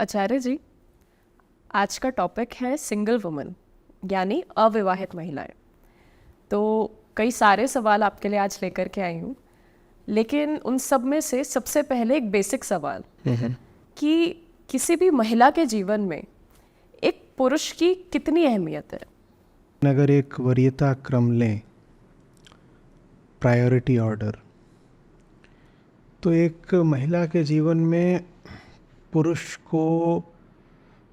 आचार्य जी, आज का टॉपिक है सिंगल वुमन यानी अविवाहित महिलाएं। तो कई सारे सवाल आपके लिए आज लेकर के आई हूँ, लेकिन उन सब में से सबसे पहले एक बेसिक सवाल कि किसी भी महिला के जीवन में एक पुरुष की कितनी अहमियत है। अगर एक वरीयता क्रम लें, प्रायोरिटी ऑर्डर, तो एक महिला के जीवन में पुरुष को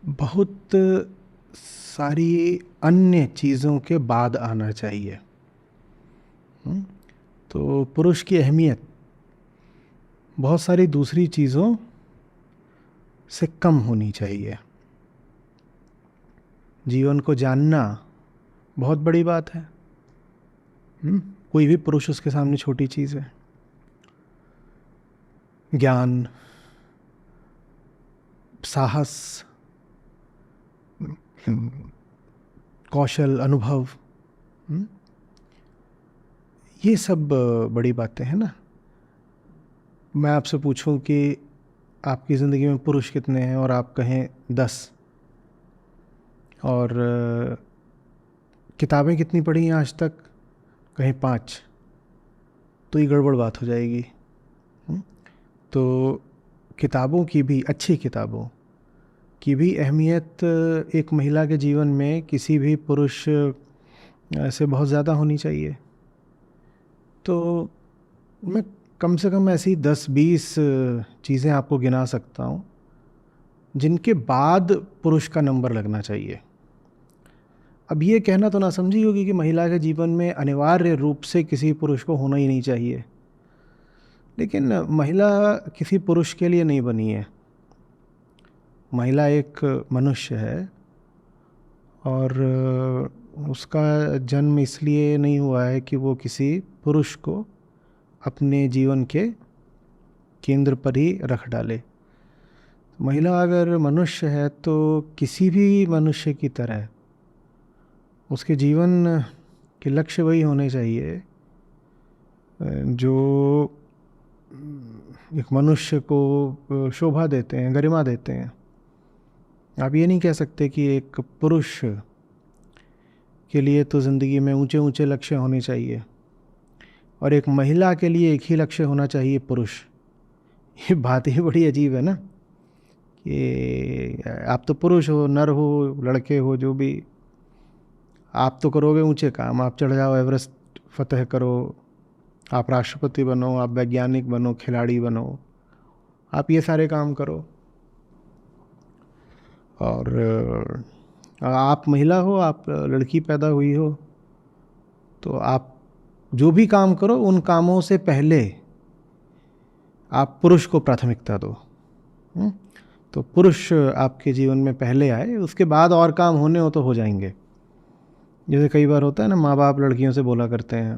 बहुत सारी अन्य चीज़ों के बाद आना चाहिए। तो पुरुष की अहमियत बहुत सारी दूसरी चीज़ों से कम होनी चाहिए। जीवन को जानना बहुत बड़ी बात है। कोई भी पुरुष उसके सामने छोटी चीज़ है। ज्ञान, साहस, कौशल, अनुभव, ये सब बड़ी बातें हैं ना। मैं आपसे पूछूं कि आपकी ज़िंदगी में पुरुष कितने हैं और आप कहें 10, और किताबें कितनी पढ़ी हैं आज तक, कहें 5, तो ये गड़बड़ बात हो जाएगी। तो किताबों की भी, अच्छी किताबों की भी अहमियत एक महिला के जीवन में किसी भी पुरुष से बहुत ज़्यादा होनी चाहिए। तो मैं कम से कम ऐसी 10-20 चीज़ें आपको गिना सकता हूँ जिनके बाद पुरुष का नंबर लगना चाहिए। अब ये कहना तो ना समझी होगी कि महिला के जीवन में अनिवार्य रूप से किसी पुरुष को होना ही नहीं चाहिए, लेकिन महिला किसी पुरुष के लिए नहीं बनी है। महिला एक मनुष्य है और उसका जन्म इसलिए नहीं हुआ है कि वो किसी पुरुष को अपने जीवन के केंद्र पर ही रख डाले। महिला अगर मनुष्य है तो किसी भी मनुष्य की तरह उसके जीवन के लक्ष्य वही होने चाहिए जो एक मनुष्य को शोभा देते हैं, गरिमा देते हैं। आप ये नहीं कह सकते कि एक पुरुष के लिए तो ज़िंदगी में ऊंचे ऊंचे लक्ष्य होने चाहिए और एक महिला के लिए एक ही लक्ष्य होना चाहिए, पुरुष। ये बात ही बड़ी अजीब है ना कि आप तो पुरुष हो, नर हो, लड़के हो, जो भी, आप तो करोगे ऊंचे काम। आप चढ़ जाओ, एवरेस्ट फतह करो, आप राष्ट्रपति बनो, आप वैज्ञानिक बनो, खिलाड़ी बनो, आप ये सारे काम करो। और आप महिला हो, आप लड़की पैदा हुई हो, तो आप जो भी काम करो उन कामों से पहले आप पुरुष को प्राथमिकता दो। तो पुरुष आपके जीवन में पहले आए, उसके बाद और काम होने हो तो हो जाएंगे। जैसे कई बार होता है ना, माँ बाप लड़कियों से बोला करते हैं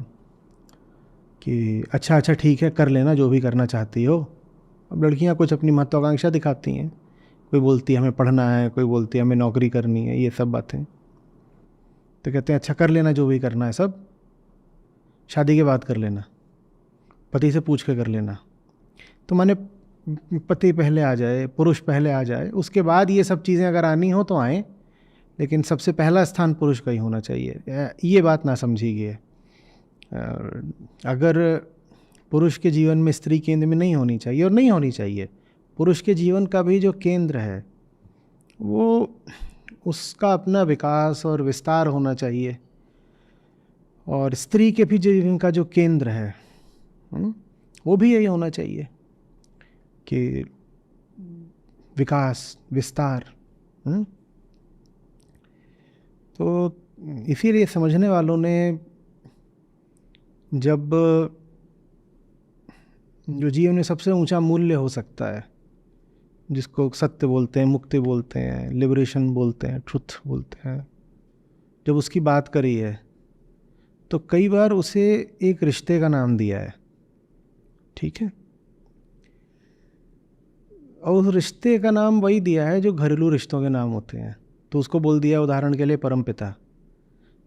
कि अच्छा अच्छा ठीक है, कर लेना जो भी करना चाहती हो। अब लड़कियाँ कुछ अपनी महत्वाकांक्षा दिखाती हैं, कोई बोलती है हमें पढ़ना है, कोई बोलती है हमें नौकरी करनी है, ये सब बातें। तो कहते हैं अच्छा कर लेना जो भी करना है, सब शादी के बाद कर लेना, पति से पूछ के कर लेना। तो माने पति पहले आ जाए, पुरुष पहले आ जाए, उसके बाद ये सब चीज़ें अगर आनी हो तो आएँ, लेकिन सबसे पहला स्थान पुरुष का ही होना चाहिए। ये बात ना समझी है। अगर पुरुष के जीवन में स्त्री केंद्र में नहीं होनी चाहिए, और नहीं होनी चाहिए। पुरुष के जीवन का भी जो केंद्र है वो उसका अपना विकास और विस्तार होना चाहिए, और स्त्री के भी जीवन का जो केंद्र है वो भी यही होना चाहिए कि विकास, विस्तार। तो इसीलिए समझने वालों ने जब जो जीवन में सबसे ऊंचा मूल्य हो सकता है, जिसको सत्य बोलते हैं, मुक्ति बोलते हैं, लिबरेशन बोलते हैं, ट्रुथ बोलते हैं, जब उसकी बात करी है तो कई बार उसे एक रिश्ते का नाम दिया है, ठीक है। और उस रिश्ते का नाम वही दिया है जो घरेलू रिश्तों के नाम होते हैं। तो उसको बोल दिया उदाहरण के लिए परमपिता।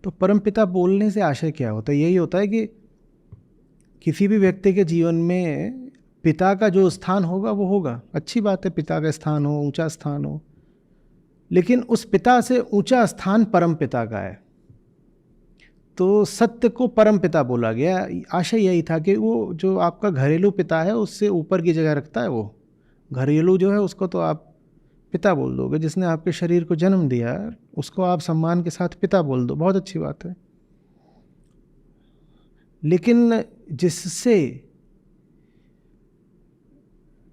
तो परमपिता बोलने से आशय क्या होता है? यही होता है कि किसी भी व्यक्ति के जीवन में पिता का जो स्थान होगा वो होगा, अच्छी बात है, पिता का स्थान हो, ऊंचा स्थान हो, लेकिन उस पिता से ऊंचा स्थान परम पिता का है। तो सत्य को परम पिता बोला गया। आशय यही था कि वो जो आपका घरेलू पिता है उससे ऊपर की जगह रखता है। वो घरेलू जो है उसको तो आप पिता बोल दोगे, जिसने आपके शरीर को जन्म दिया उसको आप सम्मान के साथ पिता बोल दो, बहुत अच्छी बात है। लेकिन जिससे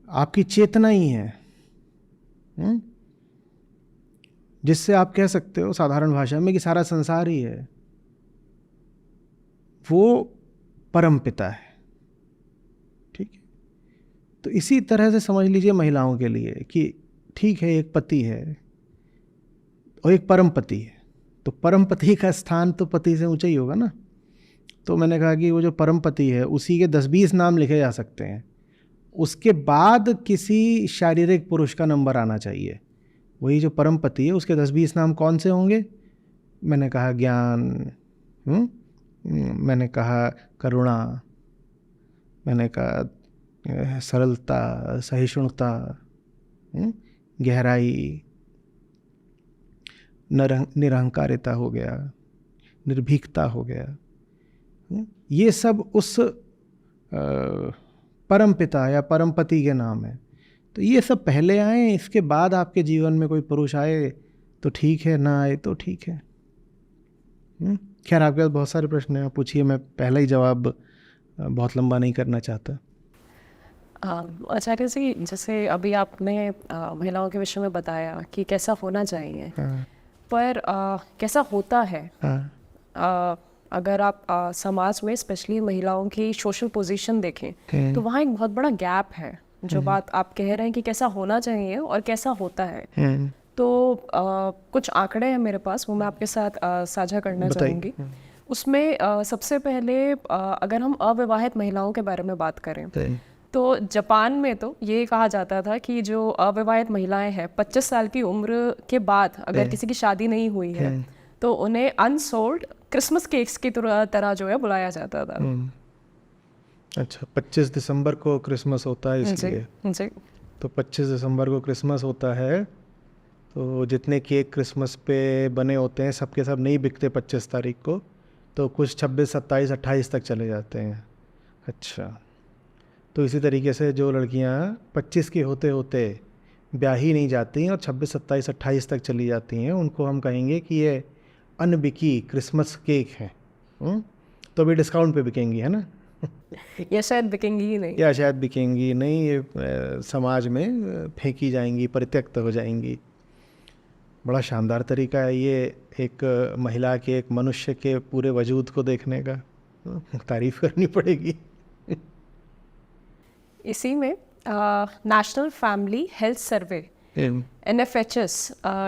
आपकी चेतना ही है, जिससे आप कह सकते हो साधारण भाषा में कि सारा संसार ही है, वो परम पिता है। ठीक है, तो इसी तरह से समझ लीजिए महिलाओं के लिए कि ठीक है, एक पति है और एक परम पति है, तो परम पति का स्थान तो पति से ऊंचा ही होगा ना। तो मैंने कहा कि वो जो परम पति है उसी के 10-20 नाम लिखे जा सकते हैं, उसके बाद किसी शारीरिक पुरुष का नंबर आना चाहिए। वही जो परम पति है उसके 10-20 नाम कौन से होंगे? मैंने कहा ज्ञान, मैंने कहा करुणा, मैंने कहा सरलता, सहिष्णुता, गहराई, निरहंकारिता हो गया, निर्भीकता हो गया। ये सब उस परम पिता या परम पति के नाम है। तो ये सब पहले आए, इसके बाद आपके जीवन में कोई पुरुष आए तो ठीक है, ना आए तो ठीक है। खैर, आपके पास बहुत सारे प्रश्न हैं, पूछिए, मैं पहला ही जवाब बहुत लंबा नहीं करना चाहता। आचार्य जी, जैसे अभी आपने महिलाओं के विषय में बताया कि कैसा होना चाहिए, पर कैसा होता है, अगर आप समाज में स्पेशली महिलाओं की सोशल पोजीशन देखें तो वहाँ एक बहुत बड़ा गैप है। जो बात आप कह रहे हैं कि कैसा होना चाहिए और कैसा होता है, तो कुछ आंकड़े हैं मेरे पास, वो मैं आपके साथ साझा करना चाहूँगी। उसमें सबसे पहले अगर हम अविवाहित महिलाओं के बारे में बात करें तो जापान में तो ये कहा जाता था कि जो अविवाहित महिलाएं हैं 25 साल की उम्र के बाद अगर किसी की शादी नहीं हुई है तो उन्हें अनसोल्ड क्रिसमस केक्स की तरह जो है बुलाया जाता था। अच्छा, 25 दिसंबर को क्रिसमस होता है इसलिए। जी। तो 25 दिसंबर को क्रिसमस होता है, तो जितने केक क्रिसमस पे बने होते हैं सबके सब नहीं बिकते 25 तारीख को, तो कुछ 26, 27, 28 तक चले जाते हैं। अच्छा, तो इसी तरीके से जो लड़कियां 25 की होते होते ब्याही नहीं जाती और 26, 27, 28 तक चली जाती हैं, उनको हम कहेंगे कि ये अनबिकी क्रिसमस केक हैं। तो अभी डिस्काउंट पे बिकेंगी, है ना? या शायद बिकेंगी ही नहीं, या शायद बिकेंगी नहीं, ये समाज में फेंकी जाएंगी, परित्यक्त हो जाएंगी। बड़ा शानदार तरीका है ये एक महिला के, एक मनुष्य के पूरे वजूद को देखने का, तारीफ करनी पड़ेगी। इसी में national family health survey NFHS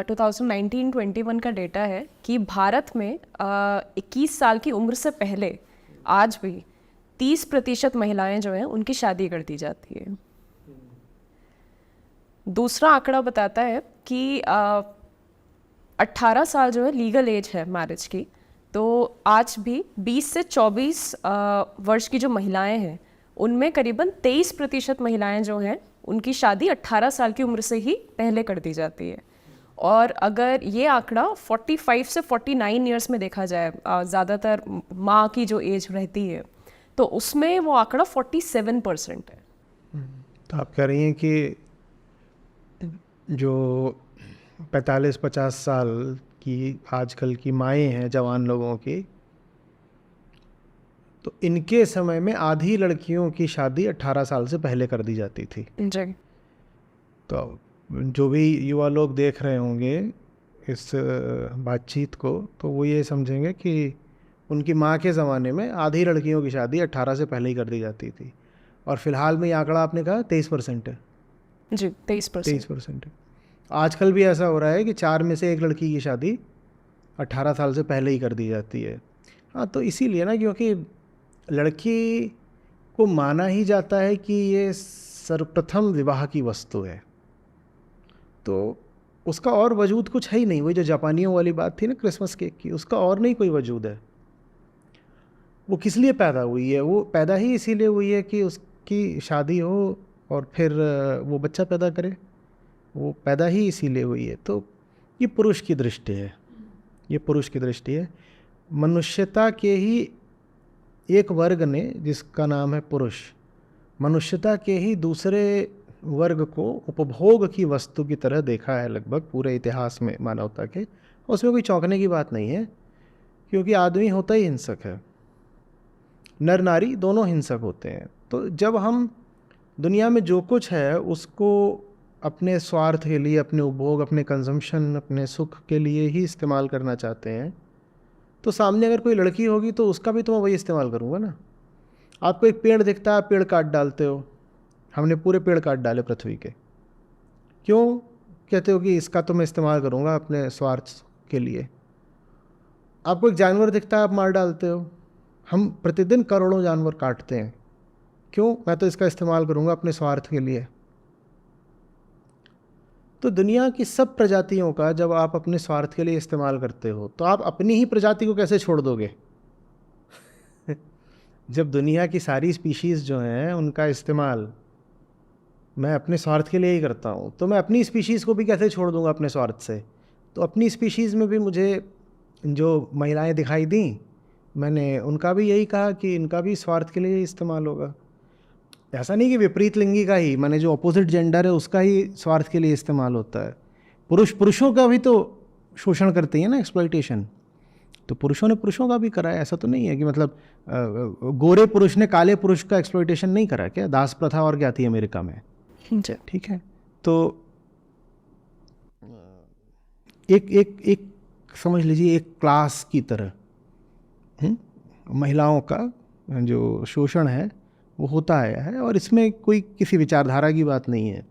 2019-21 का डेटा है कि भारत में 21 साल की उम्र से पहले आज भी 30% महिलाएं जो हैं उनकी शादी कर दी जाती है। दूसरा आंकड़ा बताता है कि 18 साल जो है लीगल एज है मैरिज की, तो आज भी 20 से 24 वर्ष की जो महिलाएं हैं उनमें करीबन 23% महिलाएं जो हैं उनकी शादी 18 साल की उम्र से ही पहले कर दी जाती है। और अगर ये आंकड़ा 45 से 49 ईयर्स में देखा जाए, ज़्यादातर माँ की जो एज रहती है, तो उसमें वो आंकड़ा 47% है। तो आप कह रही हैं कि जो 45-50 साल की आजकल की माएँ हैं जवान लोगों की, तो इनके समय में आधी लड़कियों की शादी 18 साल से पहले कर दी जाती थी। जी। तो जो भी युवा लोग देख रहे होंगे इस बातचीत को, तो वो ये समझेंगे कि उनकी माँ के ज़माने में आधी लड़कियों की शादी 18 से पहले ही कर दी जाती थी। और फिलहाल में ये आंकड़ा आपने कहा 23% है। जी, 23% है। आजकल भी ऐसा हो रहा है कि 4 में से 1 लड़की की शादी 18 साल से पहले ही कर दी जाती है। हाँ, तो इसीलिए ना, क्योंकि लड़की को माना ही जाता है कि ये सर्वप्रथम विवाह की वस्तु है, तो उसका और वजूद कुछ है ही नहीं। वही जो जापानियों वाली बात थी ना क्रिसमस केक की, उसका और नहीं कोई वजूद है। वो किस लिए पैदा हुई है? वो पैदा ही इसीलिए हुई है कि कि शादी हो और फिर वो बच्चा पैदा करे, वो पैदा ही इसीलिए हुई है। तो ये पुरुष की दृष्टि है, ये पुरुष की दृष्टि है। मनुष्यता के ही एक वर्ग ने, जिसका नाम है पुरुष, मनुष्यता के ही दूसरे वर्ग को उपभोग की वस्तु की तरह देखा है लगभग पूरे इतिहास में मानवता के। उसमें कोई चौंकने की बात नहीं है, क्योंकि आदमी होता ही हिंसक है, नर नारी दोनों हिंसक होते हैं। तो जब हम दुनिया में जो कुछ है उसको अपने स्वार्थ के लिए, अपने उपभोग, अपने कंजम्पशन, अपने सुख के लिए ही इस्तेमाल करना चाहते हैं, तो सामने अगर कोई लड़की होगी तो उसका भी तो मैं वही इस्तेमाल करूँगा ना। आपको एक पेड़ दिखता है, आप पेड़ काट डालते हो। हमने पूरे पेड़ काट डाले पृथ्वी के, क्यों? कहते हो कि इसका तो मैं इस्तेमाल करूँगा अपने स्वार्थ के लिए। आपको एक जानवर दिखता है, आप मार डालते हो। हम प्रतिदिन करोड़ों जानवर काटते हैं, क्यों? मैं तो इसका इस्तेमाल करूँगा अपने स्वार्थ के लिए। तो दुनिया की सब प्रजातियों का जब आप अपने स्वार्थ के लिए इस्तेमाल करते हो, तो आप अपनी ही प्रजाति को कैसे छोड़ दोगे? जब दुनिया की सारी स्पीशीज़ जो हैं उनका इस्तेमाल मैं अपने स्वार्थ के लिए ही करता हूँ, तो मैं अपनी स्पीशीज़ को भी कैसे छोड़ दूँगा अपने स्वार्थ से? तो अपनी स्पीशीज़ में भी मुझे जो महिलाएं दिखाई दी, मैंने उनका भी यही कहा कि इनका भी स्वार्थ के लिए ही इस्तेमाल होगा। ऐसा नहीं कि विपरीत लिंगी का ही, माने जो अपोजिट जेंडर है उसका ही स्वार्थ के लिए इस्तेमाल होता है। पुरुषों का भी तो शोषण करते हैं ना, एक्सप्लॉइटेशन। तो पुरुषों ने पुरुषों का भी करा है, ऐसा तो नहीं है कि मतलब गोरे पुरुष ने काले पुरुष का एक्सप्लॉइटेशन नहीं करा क्या? दास प्रथा और क्या थी अमेरिका में, जी। ठीक है। तो एक समझ लीजिए एक क्लास की तरह महिलाओं का जो शोषण है वो होता आया है, और इसमें कोई किसी विचारधारा की बात नहीं है।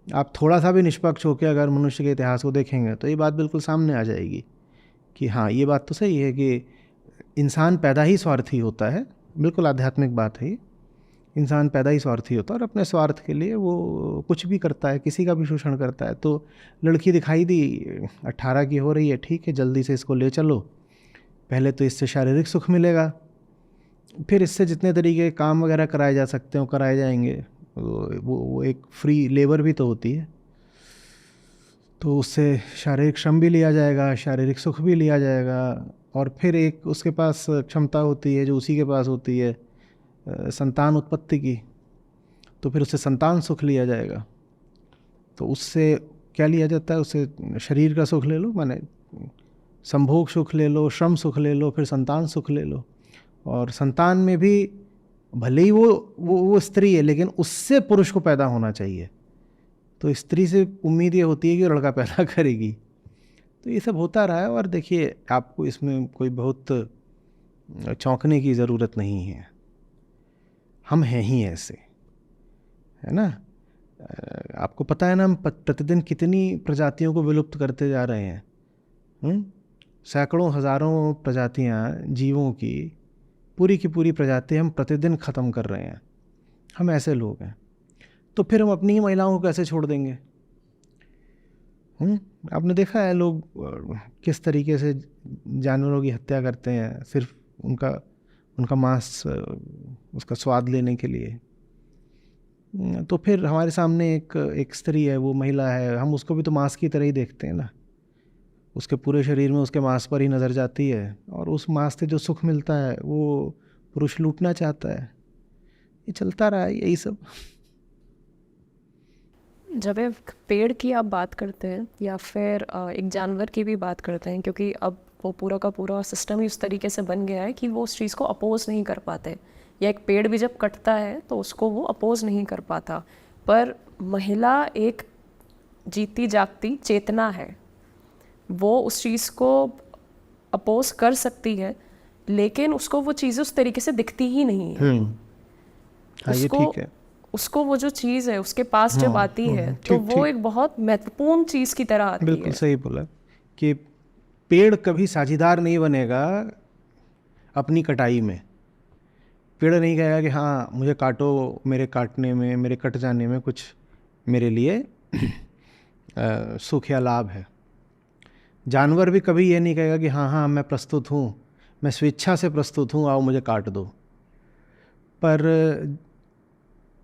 आप थोड़ा सा भी निष्पक्ष होकर अगर मनुष्य के इतिहास को देखेंगे तो ये बात बिल्कुल सामने आ जाएगी कि हाँ, ये बात तो सही है कि इंसान पैदा ही स्वार्थी होता है। बिल्कुल आध्यात्मिक बात है ये। इंसान पैदा ही स्वार्थी होता है और अपने स्वार्थ के लिए वो कुछ भी करता है, किसी का भी शोषण करता है। तो लड़की दिखाई दी, 18 की हो रही है, ठीक है, जल्दी से इसको ले चलो। पहले तो इससे शारीरिक सुख मिलेगा, फिर इससे जितने तरीके के काम वगैरह कराए जा सकते हो कराए जाएंगे। वो एक फ्री लेबर भी तो होती है, तो उससे शारीरिक श्रम भी लिया जाएगा, शारीरिक सुख भी लिया जाएगा। और फिर एक उसके पास क्षमता होती है जो उसी के पास होती है संतान उत्पत्ति की, तो फिर उससे संतान सुख लिया जाएगा। तो उससे क्या लिया जाता है? उससे शरीर का सुख ले लो, माने संभोग सुख ले लो, श्रम सुख ले लो, फिर संतान सुख ले लो। और संतान में भी भले ही वो स्त्री है, लेकिन उससे पुरुष को पैदा होना चाहिए। तो स्त्री से उम्मीद ये होती है कि लड़का पैदा करेगी। तो ये सब होता रहा है। और देखिए, आपको इसमें कोई बहुत चौंकने की ज़रूरत नहीं है, हम हैं ही ऐसे, है ना। आपको पता है ना, हम प्रतिदिन कितनी प्रजातियों को विलुप्त करते जा रहे हैं। सैकड़ों हज़ारों प्रजातियां जीवों की पूरी प्रजाति हम प्रतिदिन ख़त्म कर रहे हैं। हम ऐसे लोग हैं, तो फिर हम अपनी ही महिलाओं को कैसे छोड़ देंगे? आपने देखा है लोग किस तरीके से जानवरों की हत्या करते हैं, सिर्फ उनका मांस, उसका स्वाद लेने के लिए। तो फिर हमारे सामने एक स्त्री है, वो महिला है, हम उसको भी तो मांस की तरह ही देखते हैं ना। उसके पूरे शरीर में उसके मांस पर ही नज़र जाती है, और उस मांस से जो सुख मिलता है वो पुरुष लूटना चाहता है। ये चलता रहा है यही सब। जब एक पेड़ की आप बात करते हैं या फिर एक जानवर की भी बात करते हैं, क्योंकि अब वो पूरा का पूरा सिस्टम ही उस तरीके से बन गया है कि वो उस चीज़ को अपोज नहीं कर पाते, या एक पेड़ भी जब कटता है तो उसको वो अपोज नहीं कर पाता। पर महिला एक जीती जागती चेतना है, वो उस चीज़ को अपोज कर सकती है, लेकिन उसको वो चीज़ उस तरीके से दिखती ही नहीं है। हाँ, ये ठीक है। उसको वो जो चीज़ है उसके पास जब आती है तो वो एक बहुत महत्वपूर्ण चीज़ की तरह आती है। बिल्कुल सही बोला कि पेड़ कभी साझीदार नहीं बनेगा अपनी कटाई में। पेड़ नहीं कहेगा कि हाँ मुझे काटो, मेरे काटने में, मेरे कट जाने में कुछ मेरे लिए सुख या लाभ है। जानवर भी कभी ये नहीं कहेगा कि हाँ हाँ मैं प्रस्तुत हूँ, मैं स्वेच्छा से प्रस्तुत हूँ, आओ मुझे काट दो। पर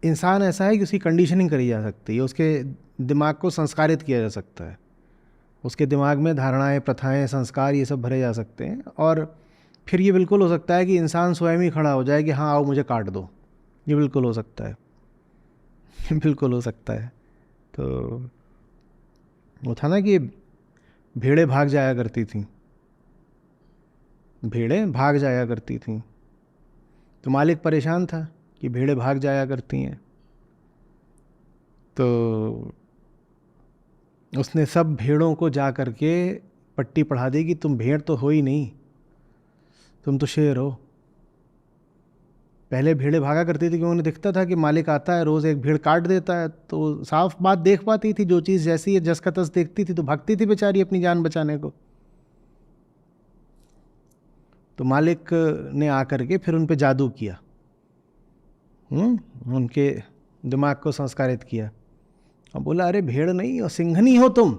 इंसान ऐसा है कि उसकी कंडीशनिंग करी जा सकती है, उसके दिमाग को संस्कारित किया जा सकता है, उसके दिमाग में धारणाएं, प्रथाएं, संस्कार ये सब भरे जा सकते हैं। और फिर ये बिल्कुल हो सकता है कि इंसान स्वयं ही खड़ा हो जाए कि हाँ आओ मुझे काट दो, ये बिल्कुल हो सकता है बिल्कुल हो सकता है। तो वो था ना कि भेड़ें भाग जाया करती थीं, भेड़ें भाग जाया करती थीं, तो मालिक परेशान था कि भेड़ें भाग जाया करती हैं। तो उसने सब भेड़ों को जा कर के पट्टी पढ़ा दी कि तुम भेड़ तो हो ही नहीं, तुम तो शेर हो। पहले भेड़ें भागा करती थी क्योंकि उन्हें दिखता था कि मालिक आता है, रोज़ एक भेड़ काट देता है, तो साफ बात देख पाती थी, जो चीज़ जैसी है जस का तस देखती थी, तो भागती थी बेचारी अपनी जान बचाने को। तो मालिक ने आकर के फिर उन पे जादू किया, उनके दिमाग को संस्कारित किया और बोला अरे भेड़ नहीं हो, सिंघनी हो तुम,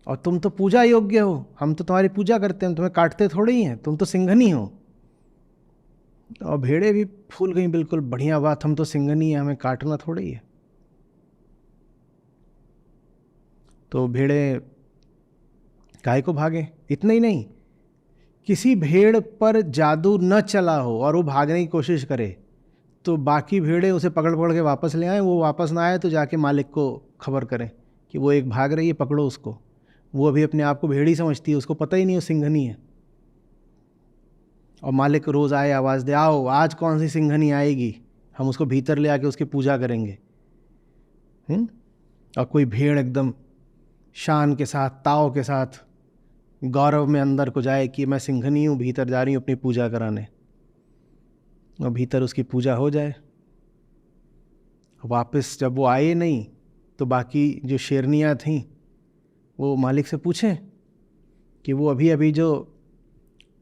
और तुम तो पूजा योग्य हो, हम तो तुम्हारी पूजा करते हैं, तुम्हें काटते थोड़े ही हैं, तुम तो सिंघनी हो। और भेड़ें भी फूल गई, बिल्कुल बढ़िया बात, हम तो सिंघनी है, हमें काटना थोड़ी है। तो भेड़ें काहे को भागे। इतना ही नहीं, किसी भेड़ पर जादू न चला हो और वो भागने की कोशिश करे तो बाकी भेड़ें उसे पकड़ पकड़ के वापस ले आए, वो वापस ना आए तो जाके मालिक को खबर करें कि वो एक भाग रही है, पकड़ो उसको। वो अभी अपने आप को भेड़ी समझती है, उसको पता ही नहीं वो सिंघनी है। और मालिक रोज़ आए, आवाज़ दे, आओ आज कौन सी सिंघनी आएगी, हम उसको भीतर ले आके उसकी पूजा करेंगे। और कोई भेड़ एकदम शान के साथ, ताव के साथ, गौरव में अंदर को जाए कि मैं सिंघनी हूँ, भीतर जा रही हूँ अपनी पूजा कराने, और भीतर उसकी पूजा हो जाए। वापस जब वो आए नहीं तो बाकी जो शेरनियाँ थीं वो मालिक से पूछें कि वो अभी अभी जो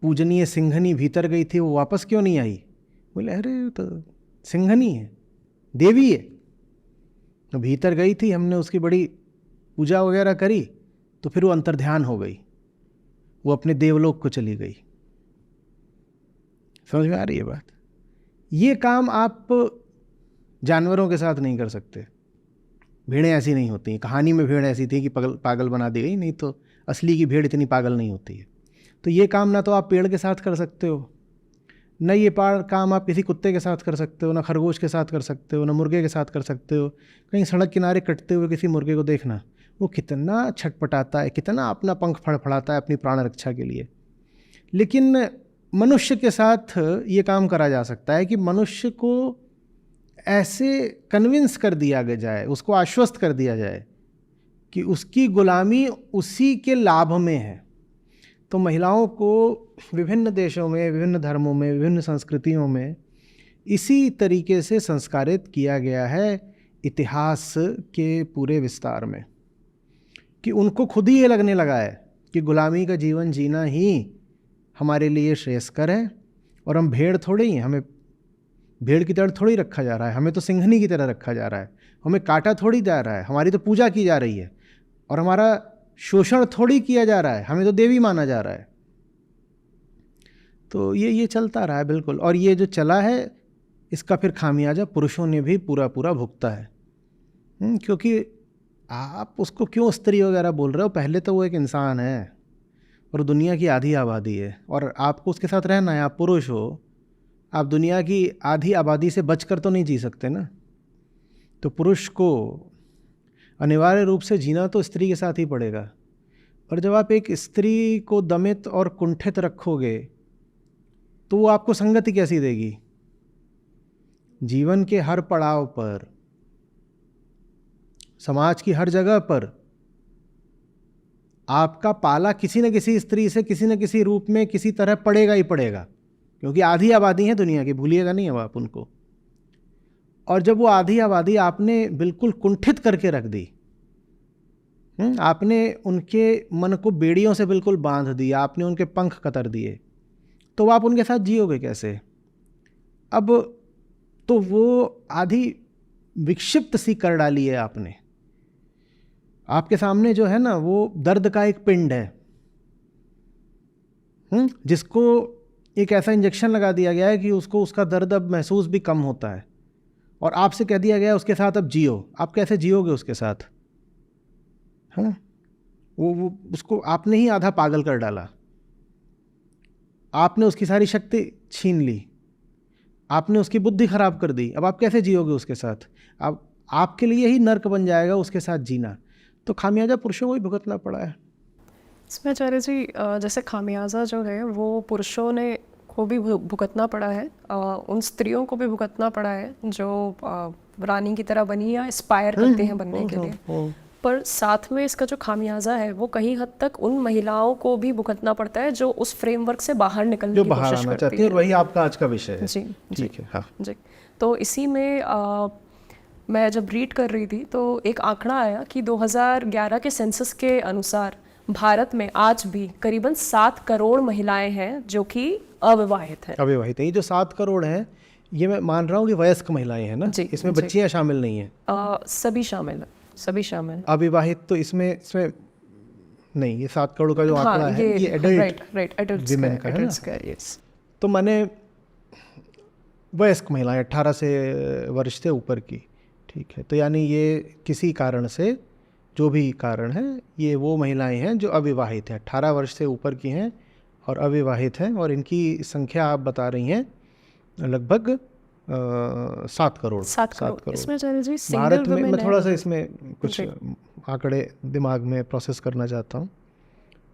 पूजनीय सिंघनी भीतर गई थी वो वापस क्यों नहीं आई। बोले अरे तो सिंघनी है, देवी है, तो भीतर गई थी, हमने उसकी बड़ी पूजा वगैरह करी, तो फिर वो अंतर्ध्यान हो गई, वो अपने देवलोक को चली गई। समझ में आ रही है बात। ये काम आप जानवरों के साथ नहीं कर सकते। भेड़ें ऐसी नहीं होती। कहानी में भेड़ ऐसी थी कि पागल बना दी गई, नहीं तो असली की भेड़ इतनी पागल नहीं होती है। तो ये काम ना तो आप पेड़ के साथ कर सकते हो, न ये काम आप किसी कुत्ते के साथ कर सकते हो, ना खरगोश के साथ कर सकते हो, ना मुर्गे के साथ कर सकते हो। कहीं सड़क किनारे कटते हुए किसी मुर्गे को देखना, वो कितना छटपटाता है, कितना अपना पंख फड़फड़ाता है अपनी प्राण रक्षा के लिए। लेकिन मनुष्य के साथ ये काम करा जा सकता है कि मनुष्य को ऐसे कन्विंस कर दिया जाए, उसको आश्वस्त कर दिया जाए कि उसकी गुलामी उसी के लाभ में है। तो महिलाओं को विभिन्न देशों में, विभिन्न धर्मों में, विभिन्न संस्कृतियों में इसी तरीके से संस्कारित किया गया है इतिहास के पूरे विस्तार में, कि उनको खुद ही ये लगने लगा है कि गुलामी का जीवन जीना ही हमारे लिए श्रेयस्कर है, और हम भेड़ थोड़े ही हैं, हमें भेड़ की तरह थोड़ी रखा जा रहा है, हमें तो सिंघनी की तरह रखा जा रहा है, हमें काटा थोड़ी जा रहा है, हमारी तो पूजा की जा रही है, और हमारा शोषण थोड़ी किया जा रहा है, हमें तो देवी माना जा रहा है। तो ये चलता रहा है बिल्कुल, और ये जो चला है इसका फिर खामियाजा पुरुषों ने भी पूरा पूरा भुगता है। क्योंकि आप उसको क्यों स्त्री वगैरह बोल रहे हो, पहले तो वो एक इंसान है और दुनिया की आधी आबादी है, और आपको उसके साथ रहना है। आप पुरुष हो, आप दुनिया की आधी आबादी से बचकर तो नहीं जी सकते ना। तो पुरुष को अनिवार्य रूप से जीना तो स्त्री के साथ ही पड़ेगा। और जब आप एक स्त्री को दमित और कुंठित रखोगे तो वो आपको संगति कैसी देगी। जीवन के हर पड़ाव पर, समाज की हर जगह पर आपका पाला किसी न किसी स्त्री से किसी न किसी रूप में किसी तरह पड़ेगा ही पड़ेगा, क्योंकि आधी आबादी है दुनिया की, भूलिएगा नहीं अब आप उनको। और जब वो आधी आबादी आपने बिल्कुल कुंठित करके रख दी, आपने उनके मन को बेड़ियों से बिल्कुल बांध दिया, आपने उनके पंख कतर दिए, तो आप उनके साथ जियोगे कैसे। अब तो वो आधी विक्षिप्त सी कर डाली है आपने। आपके सामने जो है ना वो दर्द का एक पिंड है, जिसको एक ऐसा इंजेक्शन लगा दिया गया है कि उसको उसका दर्द अब महसूस भी कम होता है। और आपसे कह दिया गया उसके साथ अब जियो, आप कैसे जियोगे उसके साथ? है ना, वो उसको आपने ही आधा पागल कर डाला, आपने उसकी सारी शक्ति छीन ली, आपने उसकी बुद्धि खराब कर दी। अब आप कैसे जियोगे उसके साथ? अब आपके लिए ही नर्क बन जाएगा उसके साथ जीना। तो खामियाजा पुरुषों को ही भुगतना पड़ा है। इसमें आचार्य जी जैसे खामियाजा जो है वो पुरुषों ने को भी भुगतना पड़ा है, उन स्त्रियों को भी भुगतना पड़ा है जो रानी की तरह बनी या एस्पायर करते हैं बनने के लिए। पर साथ में इसका जो खामियाजा है वो कहीं हद तक उन महिलाओं को भी भुगतना पड़ता है जो उस फ्रेमवर्क से बाहर निकलने जो की बाहर कोशिश आना करती चाहती है, है। और वही आपका आज का विषय है। जी ठीक है, हाँ जी। तो इसी में मैं जब रीड कर रही थी तो एक आंकड़ा आया कि 2011 के सेंसस के अनुसार भारत में आज भी करीबन 7 करोड़ महिलाएं हैं जो कि अविवाहित हैं। अविवाहित है। ये जो 7 करोड़ हैं, ये मैं मान रहा हूँ कि वयस्क महिलाएं हैं ना, जी, इसमें जी। बच्चियां शामिल नहीं हैं। सभी शामिल हैं, सभी शामिल हैं। अविवाहित तो इसमें नहीं, ये 7 करोड़ का जो हाँ, आंकड़ा है ये एडल्ट राइट एडल्ट्स विमेन का है ना। यस। तो मैंने वयस्क महिलाएं 18 से वर्ष से ऊपर की, ठीक है, तो यानी ये किसी कारण से, जो भी कारण है, ये वो महिलाएं हैं जो अविवाहित हैं, 18 वर्ष से ऊपर की हैं और अविवाहित हैं, और इनकी संख्या आप बता रही हैं लगभग 7 करोड़। 7 करोड़। इसमें आचार्य जी भारत सिंगल में, वुमेन मैं है। थोड़ा सा इसमें कुछ आंकड़े दिमाग में प्रोसेस करना चाहता हूँ।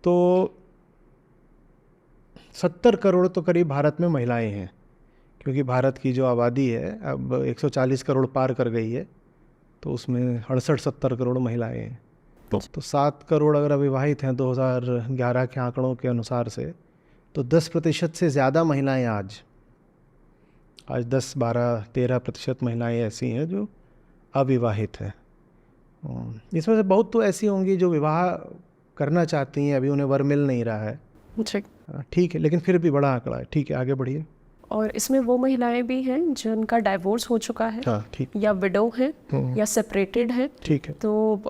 तो 70 करोड़ तो करीब भारत में महिलाएं हैं, क्योंकि भारत की जो आबादी है अब 140 करोड़ पार कर गई है, तो उसमें 68-70 करोड़ महिलाएं हैं। तो 7 करोड़ अगर अविवाहित हैं 2011 के आंकड़ों के अनुसार से, तो 10% से ज़्यादा महिलाएं आज 10, 12, 13% महिलाएं ऐसी हैं जो अविवाहित हैं। इसमें से बहुत तो ऐसी होंगी जो विवाह करना चाहती हैं, अभी उन्हें वर मिल नहीं रहा है, ठीक है, लेकिन फिर भी बड़ा आंकड़ा है। ठीक है, आगे बढ़िए। और इसमें वो महिलाएं भी हैं जिनका डाइवोर्स हो चुका है, हाँ, ठीक, या विडो है या सेपरेटेड है, ठीक है, तो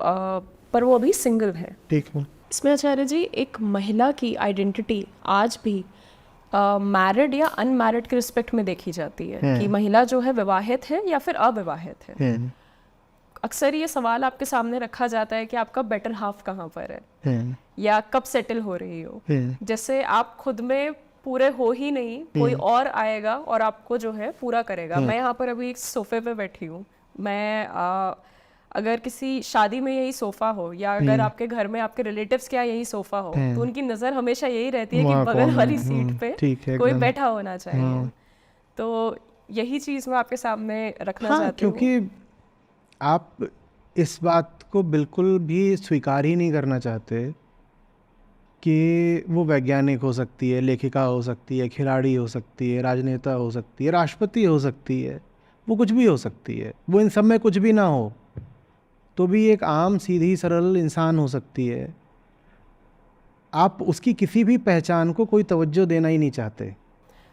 पर वो अभी सिंगल है। ठीक है। इसमें आचार्य जी एक महिला की आइडेंटिटी आज भी मैरिड या अनमैरिड के रिस्पेक्ट में देखी जाती है कि महिला जो है विवाहित है या फिर अविवाहित है। अक्सर ये सवाल आपके सामने रखा जाता है कि आपका बेटर हाफ कहाँ पर है या कब सेटल हो रही हो। जैसे आप खुद में पूरे हो ही नहीं, कोई और आएगा और आपको जो है पूरा करेगा। मैं यहाँ पर अभी एक सोफे पे बैठी हूँ, मैं अगर किसी शादी में यही सोफा हो या अगर आपके घर में आपके रिलेटिव्स के यहाँ यही सोफा हो, तो उनकी नज़र हमेशा यही रहती है कि बगल वाली सीट पे कोई बैठा होना चाहिए। तो यही चीज़ मैं आपके सामने रखना चाहती हूँ, क्योंकि आप इस बात को बिल्कुल भी स्वीकार ही नहीं करना चाहते कि वो वैज्ञानिक हो सकती है, लेखिका हो सकती है, खिलाड़ी हो सकती है, राजनेता हो सकती है, राष्ट्रपति हो सकती है, वो कुछ भी हो सकती है। वो इन सब में कुछ भी ना हो तो भी एक आम सीधी सरल इंसान हो सकती है। आप उसकी किसी भी पहचान को कोई तवज्जो देना ही नहीं चाहते।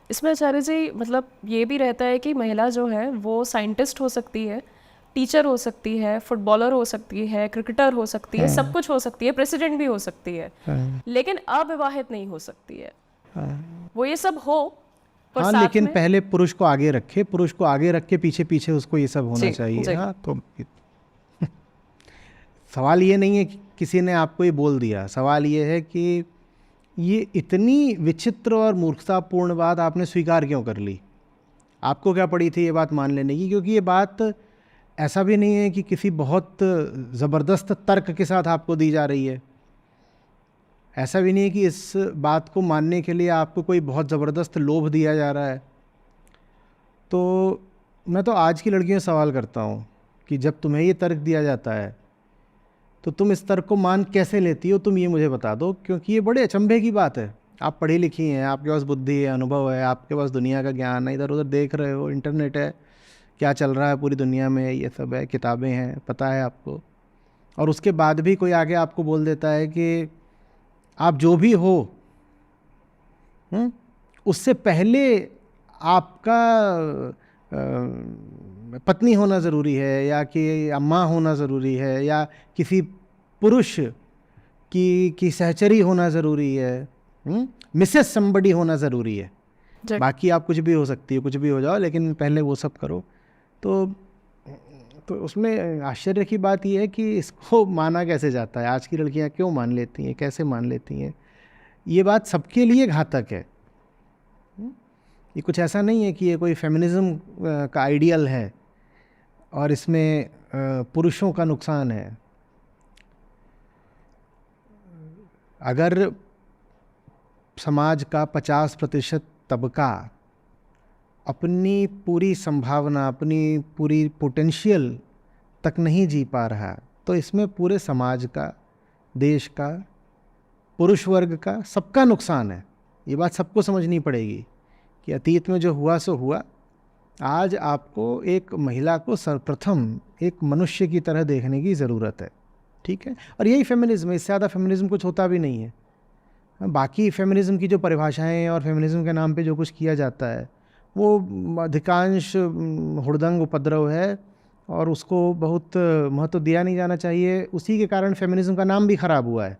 इसमें आचार्य जी मतलब ये भी रहता है कि महिला जो है वो साइंटिस्ट हो सकती है, टीचर हो सकती है, फुटबॉलर हो सकती है, क्रिकेटर हो सकती है, सब कुछ हो सकती है, प्रेसिडेंट भी हो सकती है, लेकिन अविवाहित नहीं हो सकती है। वो ये सब हो पर साथ लेकिन में पहले पुरुष को आगे रखे, पुरुष को आगे रख के पीछे पीछे उसको ये सब होना चाहिए। हाँ, तो सवाल ये नहीं है कि किसी ने आपको ये बोल दिया, सवाल ये है कि ये इतनी विचित्र और मूर्खतापूर्ण बात आपने स्वीकार क्यों कर ली? आपको क्या पड़ी थी ये बात मान लेने की? क्योंकि ये बात ऐसा भी नहीं है कि किसी बहुत ज़बरदस्त तर्क के साथ आपको दी जा रही है, ऐसा भी नहीं है कि इस बात को मानने के लिए आपको कोई बहुत ज़बरदस्त लोभ दिया जा रहा है। तो मैं तो आज की लड़कियों से सवाल करता हूँ कि जब तुम्हें ये तर्क दिया जाता है तो तुम इस तर्क को मान कैसे लेती हो? तुम ये मुझे बता दो, क्योंकि ये बड़े अचंभे की बात है। आप पढ़ी लिखी हैं, आपके पास बुद्धि है, अनुभव है, आपके पास दुनिया का ज्ञान है, इधर उधर देख रहे हो, इंटरनेट है, क्या चल रहा है पूरी दुनिया में, ये सब है, किताबें हैं, पता है आपको। और उसके बाद भी कोई आगे आपको बोल देता है कि आप जो भी हो, उससे पहले आपका पत्नी होना ज़रूरी है, या कि अम्मा होना ज़रूरी है, या किसी पुरुष की सहचरी होना ज़रूरी है, मिसेस समबडी होना ज़रूरी है। बाकी आप कुछ भी हो सकती है, कुछ भी हो जाओ, लेकिन पहले वो सब करो। तो तो उसमें आश्चर्य की बात यह है कि इसको माना कैसे जाता है, आज की लड़कियां क्यों मान लेती हैं, कैसे मान लेती हैं। ये बात सबके लिए घातक है। ये कुछ ऐसा नहीं है कि ये कोई फेमिनिज्म का आइडियल है और इसमें पुरुषों का नुकसान है। अगर समाज का 50% तबका अपनी पूरी संभावना, अपनी पूरी पोटेंशियल तक नहीं जी पा रहा, तो इसमें पूरे समाज का, देश का, पुरुष वर्ग का, सबका नुकसान है। ये बात सबको समझनी पड़ेगी कि अतीत में जो हुआ सो हुआ। आज आपको एक महिला को सर्वप्रथम एक मनुष्य की तरह देखने की ज़रूरत है, ठीक है। और यही फेमिनिज्म है, इससे ज़्यादा फेमिनिज्म कुछ होता भी नहीं है। बाकी फेमिनिज्म की जो परिभाषाएं और फेमिनिज्म के नाम पे जो कुछ किया जाता है वो अधिकांश हुड़दंग उपद्रव है और उसको बहुत महत्व दिया नहीं जाना चाहिए। उसी के कारण फेमिनिज्म का नाम भी ख़राब हुआ है।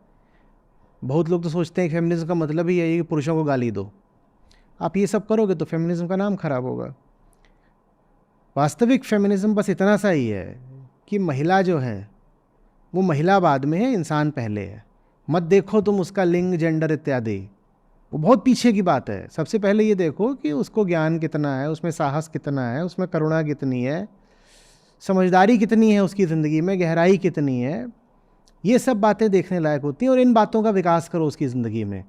बहुत लोग तो सोचते हैं कि फेमिनिज्म का मतलब ही यही कि पुरुषों को गाली दो। आप ये सब करोगे तो फेमिनिज्म का नाम खराब होगा। वास्तविक फेमिनिज्म बस इतना सा ही है कि महिला जो है वो महिला बाद में है, इंसान पहले है। मत देखो तुम उसका लिंग, जेंडर इत्यादि, वो बहुत पीछे की बात है। सबसे पहले ये देखो कि उसको ज्ञान कितना है, उसमें साहस कितना है, उसमें करुणा कितनी है, समझदारी कितनी है, उसकी ज़िंदगी में गहराई कितनी है। ये सब बातें देखने लायक होती हैं और इन बातों का विकास करो उसकी ज़िंदगी में।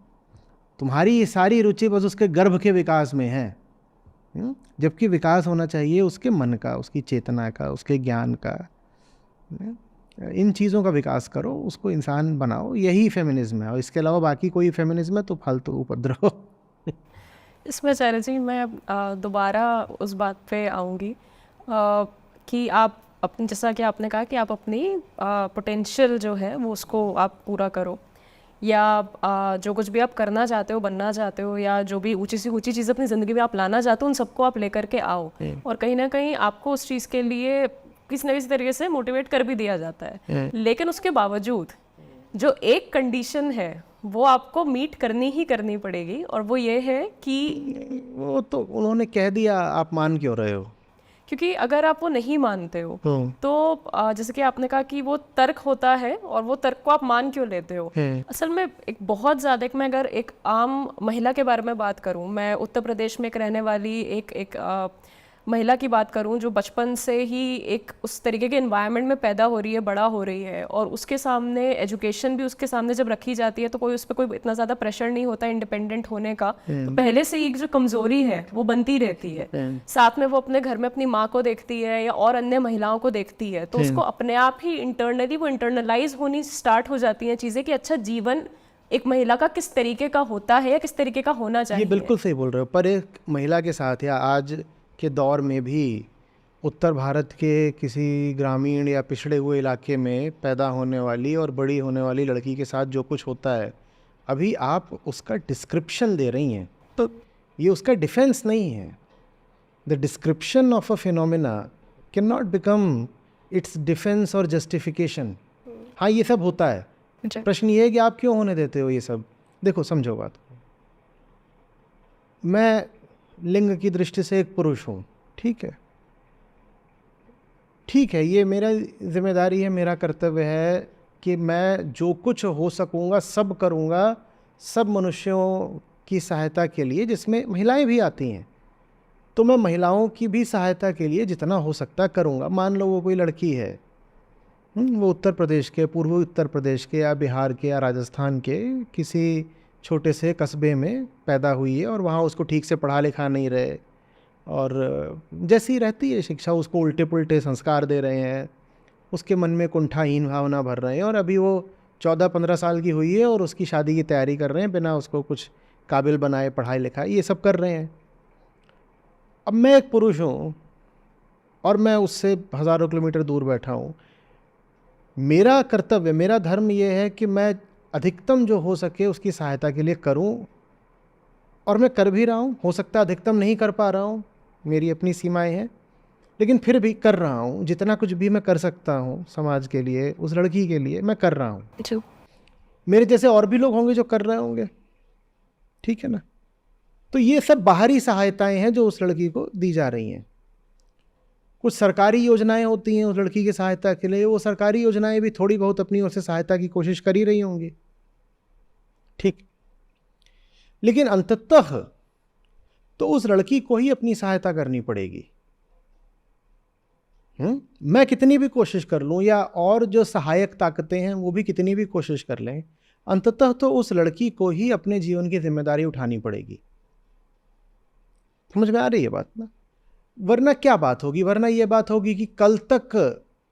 तुम्हारी ये सारी रुचि बस उसके गर्भ के विकास में है, जबकि विकास होना चाहिए उसके मन का, उसकी चेतना का, उसके ज्ञान का। इन चीज़ों का विकास करो, उसको इंसान बनाओ। यही फेमिनिज्म है। और इसके अलावा बाकी कोई फेमिनिज्म है तो फालतू उपद्रव। इसमें आचार्य जी मैं दोबारा उस बात पे आऊँगी कि आप अपनी, जैसा कि आपने कहा कि आप अपनी पोटेंशियल जो है वो उसको आप पूरा करो, या जो कुछ भी आप करना चाहते हो, बनना चाहते हो, या जो भी ऊंची से ऊंची चीज़ अपनी ज़िंदगी में आप लाना चाहते हो, उन सबको आप लेकर के आओ। और कहीं ना कहीं आपको उस चीज़ के लिए किसी न किसी तरीके से मोटिवेट कर भी दिया जाता है। लेकिन उसके बावजूद जो एक कंडीशन है वो आपको मीट करनी ही करनी पड़ेगी, और वो ये है कि वो तो उन्होंने कह दिया, आप मान क्यों रहे हो? क्योंकि अगर आप वो नहीं मानते हो तो जैसे कि आपने कहा कि वो तर्क होता है, और वो तर्क को आप मान क्यों लेते हो। असल में एक बहुत ज़्यादा, मैं अगर एक आम महिला के बारे में बात करूं, मैं उत्तर प्रदेश में एक रहने वाली एक महिला की बात करूं जो बचपन से ही एक उस तरीके के एनवायरनमेंट में पैदा हो रही है, बड़ा हो रही है, और उसके सामने एजुकेशन भी उसके सामने जब रखी जाती है तो कोई उस पर कोई इतना ज़्यादा प्रेशर नहीं होता इंडिपेंडेंट होने का। तो पहले से ही एक जो कमज़ोरी है वो बनती रहती है। साथ में वो अपने घर में अपनी माँ को देखती है या और अन्य महिलाओं को देखती है, तो उसको अपने आप ही इंटरनली वो इंटरनलाइज होनी स्टार्ट हो जाती हैं चीज़ें कि अच्छा, जीवन एक महिला का किस तरीके का होता है या किस तरीके का होना चाहिए। ये बिल्कुल सही बोल रहे हो। पर एक महिला के साथ या आज के दौर में भी उत्तर भारत के किसी ग्रामीण या पिछड़े हुए इलाके में पैदा होने वाली और बड़ी होने वाली लड़की के साथ जो कुछ होता है, अभी आप उसका डिस्क्रिप्शन दे रही हैं, तो ये उसका डिफेंस नहीं है। The description of a phenomena can not become it's defence और जस्टिफिकेशन। हाँ, ये सब होता है। प्रश्न ये है कि आप क्यों होने देते हो ये सब। देखो, समझो बात को। मैं लिंग की दृष्टि से एक पुरुष हूँ, ठीक है, ठीक है, ये मेरा जिम्मेदारी है, मेरा कर्तव्य है कि मैं जो कुछ हो सकूँगा सब करूँगा, सब मनुष्यों की सहायता के लिए, जिसमें महिलाएं भी आती हैं। तो मैं महिलाओं की भी सहायता के लिए जितना हो सकता करूँगा। मान लो वो कोई लड़की है, वो उत्तर प्रदेश के, पूर्वी उत्तर प्रदेश के या बिहार के या राजस्थान के किसी छोटे से कस्बे में पैदा हुई है और वहाँ उसको ठीक से पढ़ा लिखा नहीं रहे, और जैसी रहती है शिक्षा, उसको उल्टे पुल्टे संस्कार दे रहे हैं, उसके मन में कुंठाहीन भावना भर रहे हैं, और अभी वो 14-15 साल की हुई है और उसकी शादी की तैयारी कर रहे हैं बिना उसको कुछ काबिल बनाए, पढ़ाई लिखाई, ये सब कर रहे हैं। अब मैं एक पुरुष हूँ और मैं उससे हज़ारों किलोमीटर दूर बैठा हूँ। मेरा कर्तव्य, मेरा धर्म ये है कि मैं अधिकतम जो हो सके उसकी सहायता के लिए करूं, और मैं कर भी रहा हूं। हो सकता है अधिकतम नहीं कर पा रहा हूं, मेरी अपनी सीमाएं हैं, लेकिन फिर भी कर रहा हूं। जितना कुछ भी मैं कर सकता हूं समाज के लिए, उस लड़की के लिए मैं कर रहा हूं। मेरे जैसे और भी लोग होंगे जो कर रहे होंगे, ठीक है ना। तो ये सब बाहरी सहायताएं हैं जो उस लड़की को दी जा रही हैं। कुछ सरकारी योजनाएं होती हैं उस लड़की की सहायता के लिए, वो सरकारी योजनाएं भी थोड़ी बहुत अपनी ओर से सहायता की कोशिश कर ही रही होंगी, ठीक। लेकिन अंततः तो उस लड़की को ही अपनी सहायता करनी पड़ेगी। मैं कितनी भी कोशिश कर लूं या और जो सहायक ताकतें हैं वो भी कितनी भी कोशिश कर लें, अंततः तो उस लड़की को ही अपने जीवन की जिम्मेदारी उठानी पड़ेगी। समझ में आ रही है बात ना? वरना क्या बात होगी? वरना ये बात होगी कि कल तक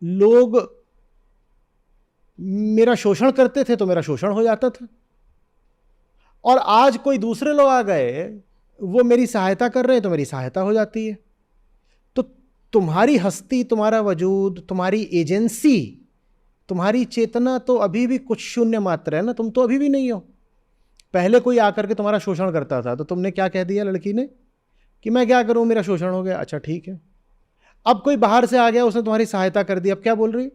लोग मेरा शोषण करते थे तो मेरा शोषण हो जाता था, और आज कोई दूसरे लोग आ गए, वो मेरी सहायता कर रहे हैं तो मेरी सहायता हो जाती है। तो तुम्हारी हस्ती, तुम्हारा वजूद, तुम्हारी एजेंसी, तुम्हारी चेतना तो अभी भी कुछ शून्य मात्र है ना, तुम तो अभी भी नहीं हो। पहले कोई आकर के तुम्हारा शोषण करता था तो तुमने क्या कह दिया लड़की ने कि मैं क्या करूं, मेरा शोषण हो गया, अच्छा ठीक है। अब कोई बाहर से आ गया, उसने तुम्हारी सहायता कर दी, अब क्या बोल रही?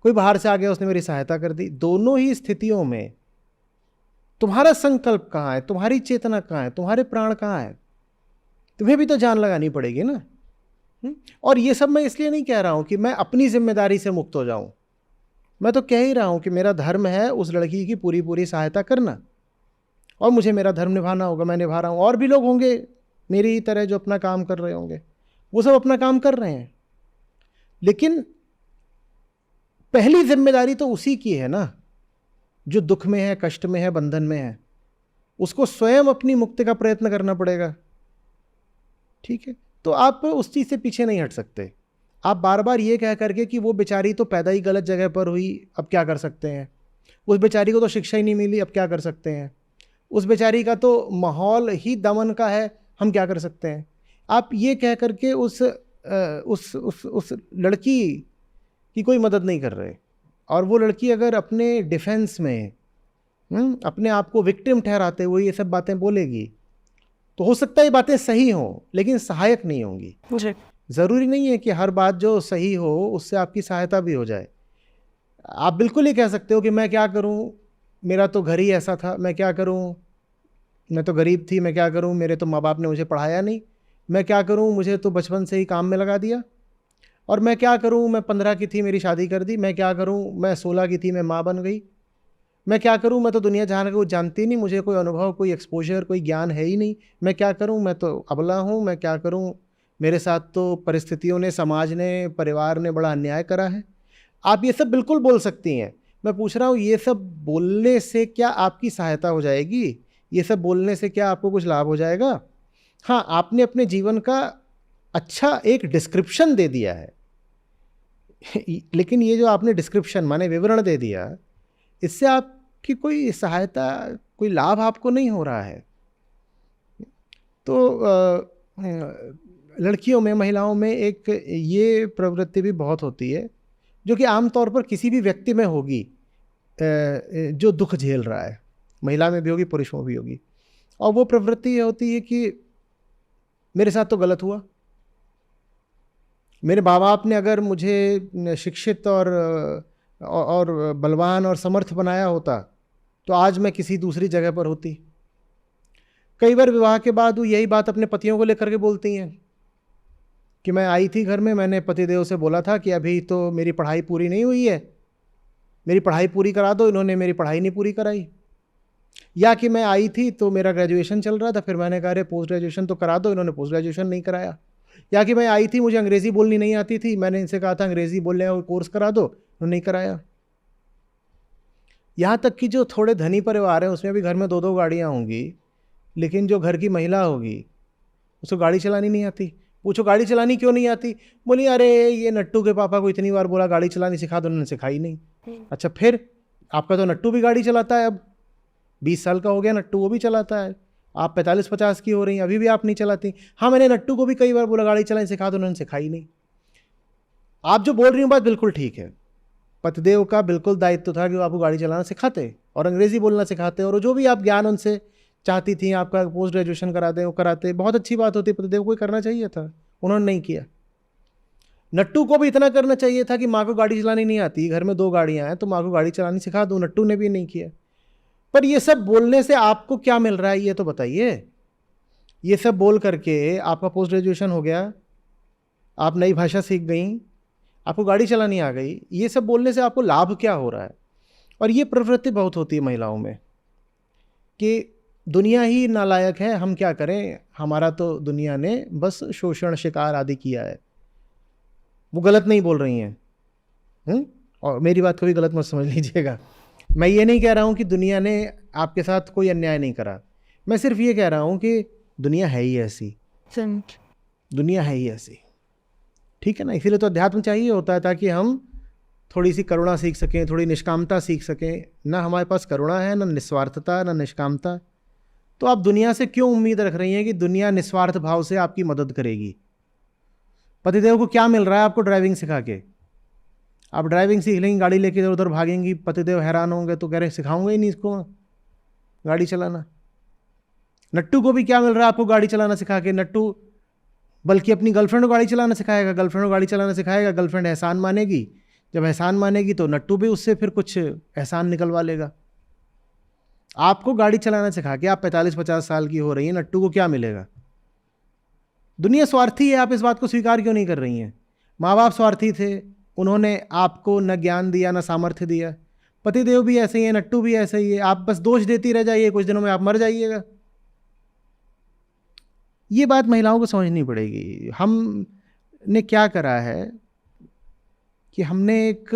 कोई बाहर से आ गया, उसने मेरी सहायता कर दी। दोनों ही स्थितियों में तुम्हारा संकल्प कहाँ है, तुम्हारी चेतना कहाँ है, तुम्हारे प्राण कहाँ है? तुम्हें भी तो जान लगानी पड़ेगी ना। और ये सब मैं इसलिए नहीं कह रहा हूं कि मैं अपनी जिम्मेदारी से मुक्त हो जाऊं, मैं तो कह ही रहा हूं कि मेरा धर्म है उस लड़की की पूरी पूरी सहायता करना, और मुझे मेरा धर्म निभाना होगा, मैं निभा रहा हूं। और भी लोग होंगे मेरी ही तरह जो अपना काम कर रहे होंगे, वो सब अपना काम कर रहे हैं, लेकिन पहली जिम्मेदारी तो उसी की है ना जो दुख में है, कष्ट में है, बंधन में है। उसको स्वयं अपनी मुक्ति का प्रयत्न करना पड़ेगा, ठीक है। तो आप उस चीज से पीछे नहीं हट सकते। आप बार बार ये कह करके कि वो बेचारी तो पैदा ही गलत जगह पर हुई, अब क्या कर सकते हैं, उस बेचारी को तो शिक्षा ही नहीं मिली, अब क्या कर सकते हैं, उस बेचारी का तो माहौल ही दमन का है, हम क्या कर सकते हैं, आप ये कह करके उस लड़की की कोई मदद नहीं कर रहे। और वो लड़की अगर अपने डिफेंस में अपने आप को विक्टिम ठहराते हुए ये सब बातें बोलेगी तो हो सकता है ये बातें सही हों लेकिन सहायक नहीं होंगी। जी। ज़रूरी नहीं है कि हर बात जो सही हो उससे आपकी सहायता भी हो जाए। आप बिल्कुल ही कह सकते हो कि मैं क्या करूं, मेरा तो घर ही ऐसा था, मैं क्या करूं, मैं तो गरीब थी, मैं क्या करूं, मेरे तो माँ बाप ने मुझे पढ़ाया नहीं, मैं क्या करूं, मुझे तो बचपन से ही काम में लगा दिया, और मैं क्या करूं, मैं 15 की थी मेरी शादी कर दी, मैं क्या करूं, मैं 16 की थी मैं माँ बन गई, मैं क्या करूं, मैं तो दुनिया जहान को जानती नहीं, मुझे कोई अनुभव, कोई एक्सपोजर, कोई ज्ञान है ही नहीं, मैं क्या करूं, मैं तो अबला हूं, मैं क्या करूं, मेरे साथ तो परिस्थितियों ने, समाज ने, परिवार ने बड़ा अन्याय करा है। आप ये सब बिल्कुल बोल सकती हैं। मैं पूछ रहा हूँ ये सब बोलने से क्या आपकी सहायता हो जाएगी? ये सब बोलने से क्या आपको कुछ लाभ हो जाएगा? हाँ, आपने अपने जीवन का अच्छा एक डिस्क्रिप्शन दे दिया है लेकिन ये जो आपने डिस्क्रिप्शन माने विवरण दे दिया, इससे आपकी कोई सहायता, कोई लाभ आपको नहीं हो रहा है। तो लड़कियों में, महिलाओं में एक ये प्रवृत्ति भी बहुत होती है जो कि आमतौर पर किसी भी व्यक्ति में होगी जो दुख झेल रहा है, महिला में भी होगी, पुरुष में भी होगी। और वो प्रवृत्ति ये होती है कि मेरे साथ तो गलत हुआ, मेरे माँ बाप ने अगर मुझे शिक्षित और बलवान और समर्थ बनाया होता तो आज मैं किसी दूसरी जगह पर होती। कई बार विवाह के बाद वो यही बात अपने पतियों को लेकर के बोलती हैं कि मैं आई थी घर में, मैंने पतिदेव से बोला था कि अभी तो मेरी पढ़ाई पूरी नहीं हुई है, मेरी पढ़ाई पूरी करा दो, इन्होंने मेरी पढ़ाई नहीं पूरी कराई। या कि मैं आई थी तो मेरा ग्रेजुएशन चल रहा था, फिर मैंने कहा अरे पोस्ट ग्रेजुएशन तो करा दो, इन्होंने पोस्ट ग्रेजुएशन नहीं कराया। या कि मैं आई थी, मुझे अंग्रेज़ी बोलनी नहीं आती थी, मैंने इनसे कहा था अंग्रेज़ी बोलने का कोर्स करा दो, उन्होंने नहीं कराया। यहाँ तक कि जो थोड़े धनी परिवार हैं उसमें भी घर में 2-2 गाड़ियाँ होंगी, लेकिन जो घर की महिला होगी उसको गाड़ी चलानी नहीं आती। पूछो गाड़ी चलानी क्यों नहीं आती? बोली अरे ये नट्टू के पापा को इतनी बार बोला गाड़ी चलानी सिखा दो, उन्होंने सिखाई नहीं। अच्छा फिर आपका तो नट्टू भी गाड़ी चलाता है, अब 20 साल का हो गया नट्टू, वो भी चलाता है, आप 45-50 की हो रही हैं, अभी भी आप नहीं चलाती। हाँ मैंने नट्टू को भी कई बार बोला गाड़ी चलानी सिखा दो, उन्होंने सिखाई नहीं। आप जो बोल रही हो बात बिल्कुल ठीक है, पतिदेव का बिल्कुल दायित्व था कि वो आपको गाड़ी चलाना सिखाते और अंग्रेज़ी बोलना सिखाते, और जो भी आप ज्ञान उनसे चाहती थी आपका पोस्ट ग्रेजुएशन करा दें वो कराते, बहुत अच्छी बात होती, पतिदेव को करना चाहिए था, उन्होंने नहीं किया। नट्टू को भी इतना करना चाहिए था कि माँ को गाड़ी चलानी नहीं आती, घर में 2 गाड़ियाँ हैं तो माँ को गाड़ी चलानी सिखा दो, नट्टू ने भी नहीं किया। पर ये सब बोलने से आपको क्या मिल रहा है ये तो बताइए। ये सब बोल करके आपका पोस्ट ग्रेजुएशन हो गया, आप नई भाषा सीख गई, आपको गाड़ी चलानी आ गई, ये सब बोलने से आपको लाभ क्या हो रहा है? और ये प्रवृत्ति बहुत होती है महिलाओं में कि दुनिया ही नालायक है, हम क्या करें, हमारा तो दुनिया ने बस शोषण शिकार आदि किया है। वो गलत नहीं बोल रही हैं, और मेरी बात को भी गलत मत समझ लीजिएगा। मैं ये नहीं कह रहा हूँ कि दुनिया ने आपके साथ कोई अन्याय नहीं करा, मैं सिर्फ ये कह रहा हूँ कि दुनिया है ही ऐसी, दुनिया है ही ऐसी, ठीक है ना। इसीलिए तो अध्यात्म चाहिए होता है, ताकि हम थोड़ी सी करुणा सीख सकें, थोड़ी निष्कामता सीख सकें। ना हमारे पास करुणा है, ना निस्वार्थता, ना निष्कामता। तो आप दुनिया से क्यों उम्मीद रख रही हैं कि दुनिया निस्वार्थ भाव से आपकी मदद करेगी? पतिदेव को क्या मिल रहा है आपको ड्राइविंग सिखा के? आप ड्राइविंग सीख लेंगी, गाड़ी लेके इधर उधर भागेंगी, पतिदेव हैरान होंगे तो कह रहे सिखाऊंगा ही नहीं इसको गाड़ी चलाना। नट्टू को भी क्या मिल रहा है आपको गाड़ी चलाना सिखा के? नट्टू बल्कि अपनी गर्लफ्रेंड को गाड़ी चलाना सिखाएगा, गर्लफ्रेंड को गाड़ी चलाना सिखाएगा, गर्लफ्रेंड एहसान मानेगी, जब एहसान मानेगी तो नट्टू भी उससे फिर कुछ एहसान निकलवा लेगा। आपको गाड़ी चलाना सिखा के आप 45-50 साल की हो रही हैं, नट्टू को क्या मिलेगा? दुनिया स्वार्थी है, आप इस बात को स्वीकार क्यों नहीं कर रही हैं? माँ बाप स्वार्थी थे, उन्होंने आपको न ज्ञान दिया न सामर्थ्य दिया। पतिदेव भी ऐसे ही है, नट्टू भी ऐसे ही है, आप बस दोष देती रह जाइए, कुछ दिनों में आप मर जाइएगा। ये बात महिलाओं को समझनी पड़ेगी। हमने क्या करा है कि हमने एक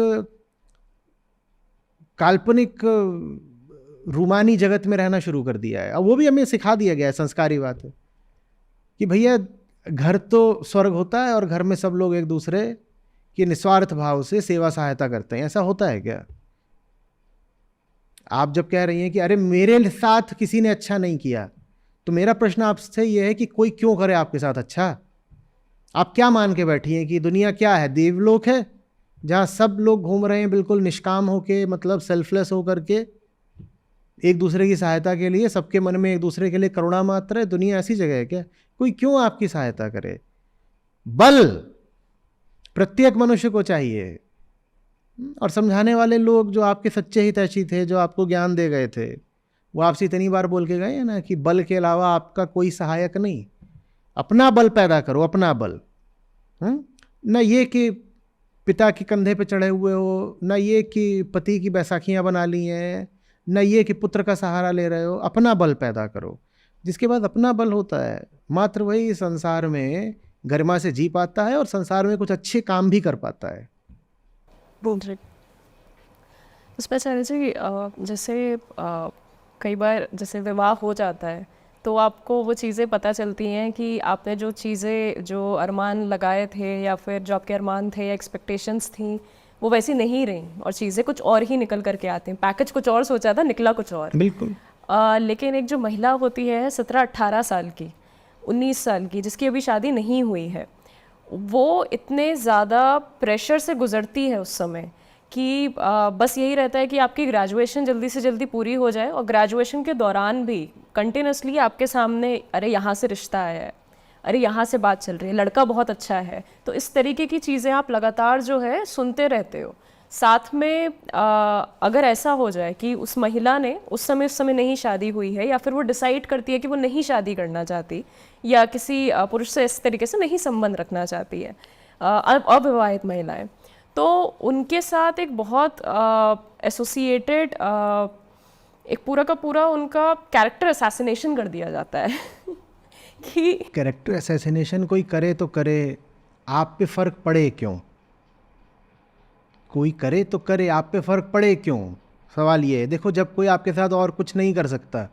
काल्पनिक रूमानी जगत में रहना शुरू कर दिया है। अब वो भी हमें सिखा दिया गया है, संस्कारी बात है कि भैया घर तो स्वर्ग होता है और घर में सब लोग एक दूसरे के निस्वार्थ भाव से सेवा सहायता करते हैं। ऐसा होता है क्या? आप जब कह रही हैं कि अरे मेरे साथ किसी ने अच्छा नहीं किया, तो मेरा प्रश्न आपसे यह है कि कोई क्यों करे आपके साथ अच्छा? आप क्या मान के बैठी हैं कि दुनिया क्या है, देवलोक है जहां सब लोग घूम रहे हैं बिल्कुल निष्काम होके, मतलब सेल्फलेस होकर के, एक दूसरे की सहायता के लिए, सबके मन में एक दूसरे के लिए करुणा मात्र है? दुनिया ऐसी जगह है क्या? कोई क्यों आपकी सहायता करे? बल प्रत्येक मनुष्य को चाहिए। और समझाने वाले लोग जो आपके सच्चे हितैषी थे, जो आपको ज्ञान दे गए थे, वो आपसे इतनी बार बोल के गए हैं ना कि बल के अलावा आपका कोई सहायक नहीं। अपना बल पैदा करो, अपना बल। न ये कि पिता के कंधे पे चढ़े हुए हो, न ये कि पति की बैसाखियां बना ली हैं, न ये कि पुत्र का सहारा ले रहे हो। अपना बल पैदा करो। जिसके बाद अपना बल होता है, मात्र वही संसार में गरिमा से जी पाता है और संसार में कुछ अच्छे काम भी कर पाता है। उसमें चाहे जी जैसे कई बार जैसे विवाह हो जाता है तो आपको वो चीज़ें पता चलती हैं कि आपने जो चीज़ें, जो अरमान लगाए थे या फिर जो आपके अरमान थे या एक्सपेक्टेशंस थी, वो वैसी नहीं रही और चीज़ें कुछ और ही निकल करके आती हैं। पैकेज कुछ और सोचा था, निकला कुछ और। बिल्कुल। लेकिन एक जो महिला होती है 17-18 साल की, 19 साल की, जिसकी अभी शादी नहीं हुई है, वो इतने ज़्यादा प्रेशर से गुजरती है उस समय कि बस यही रहता है कि आपकी ग्रेजुएशन जल्दी से जल्दी पूरी हो जाए, और ग्रेजुएशन के दौरान भी कंटिन्यूसली आपके सामने अरे यहाँ से रिश्ता आया है, अरे यहाँ से बात चल रही है, लड़का बहुत अच्छा है। तो इस तरीके की चीज़ें आप लगातार जो है सुनते रहते हो। साथ में अगर ऐसा हो जाए कि उस महिला ने उस समय नहीं शादी हुई है, या फिर वो डिसाइड करती है कि वो नहीं शादी करना चाहती या किसी पुरुष से इस तरीके से नहीं संबंध रखना चाहती है, अविवाहित महिलाएं, तो उनके साथ एक बहुत एसोसिएटेड एक पूरा का पूरा उनका कैरेक्टर असैसिनेशन कर दिया जाता है कि कैरेक्टर असैसिनेशन कोई करे तो करे, आप पे फर्क पड़े क्यों? कोई करे तो करे, आप पे फर्क पड़े क्यों? सवाल ये है। देखो, जब कोई आपके साथ और कुछ नहीं कर सकता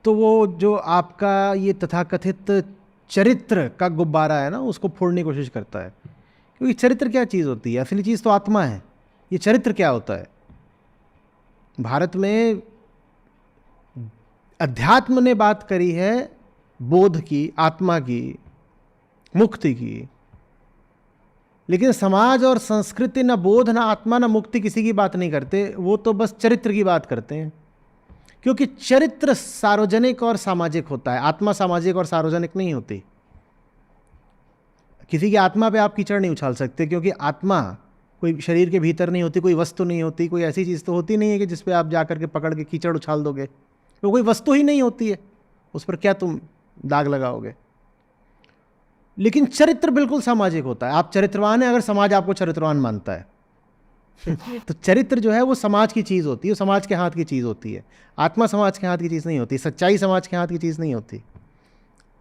तो वो जो आपका ये तथाकथित चरित्र का गुब्बारा है ना, उसको फोड़ने की कोशिश करता है। क्योंकि चरित्र क्या चीज़ होती है? असली चीज़ तो आत्मा है। ये चरित्र क्या होता है? भारत में अध्यात्म ने बात करी है बोध की, आत्मा की, मुक्ति की, लेकिन समाज और संस्कृति न बोध, न आत्मा, न मुक्ति किसी की बात नहीं करते। वो तो बस चरित्र की बात करते हैं, क्योंकि चरित्र सार्वजनिक और सामाजिक होता है, आत्मा सामाजिक और सार्वजनिक नहीं होती। किसी की आत्मा पे आप कीचड़ नहीं उछाल सकते, क्योंकि आत्मा कोई शरीर के भीतर नहीं होती, कोई वस्तु नहीं होती, कोई ऐसी चीज़ तो होती नहीं है कि जिस पे आप जा करके पकड़ के कीचड़ उछाल दोगे। वो कोई वस्तु ही नहीं होती है, उस पर क्या तुम दाग लगाओगे? लेकिन चरित्र बिल्कुल सामाजिक होता है। आप चरित्रवान हैं अगर समाज आपको चरित्रवान मानता है। तो चरित्र जो है वो समाज की चीज़ होती है, वो समाज के हाथ की चीज़ होती है। आत्मा समाज के हाथ की चीज़ नहीं होती, सच्चाई समाज के हाथ की चीज़ नहीं होती।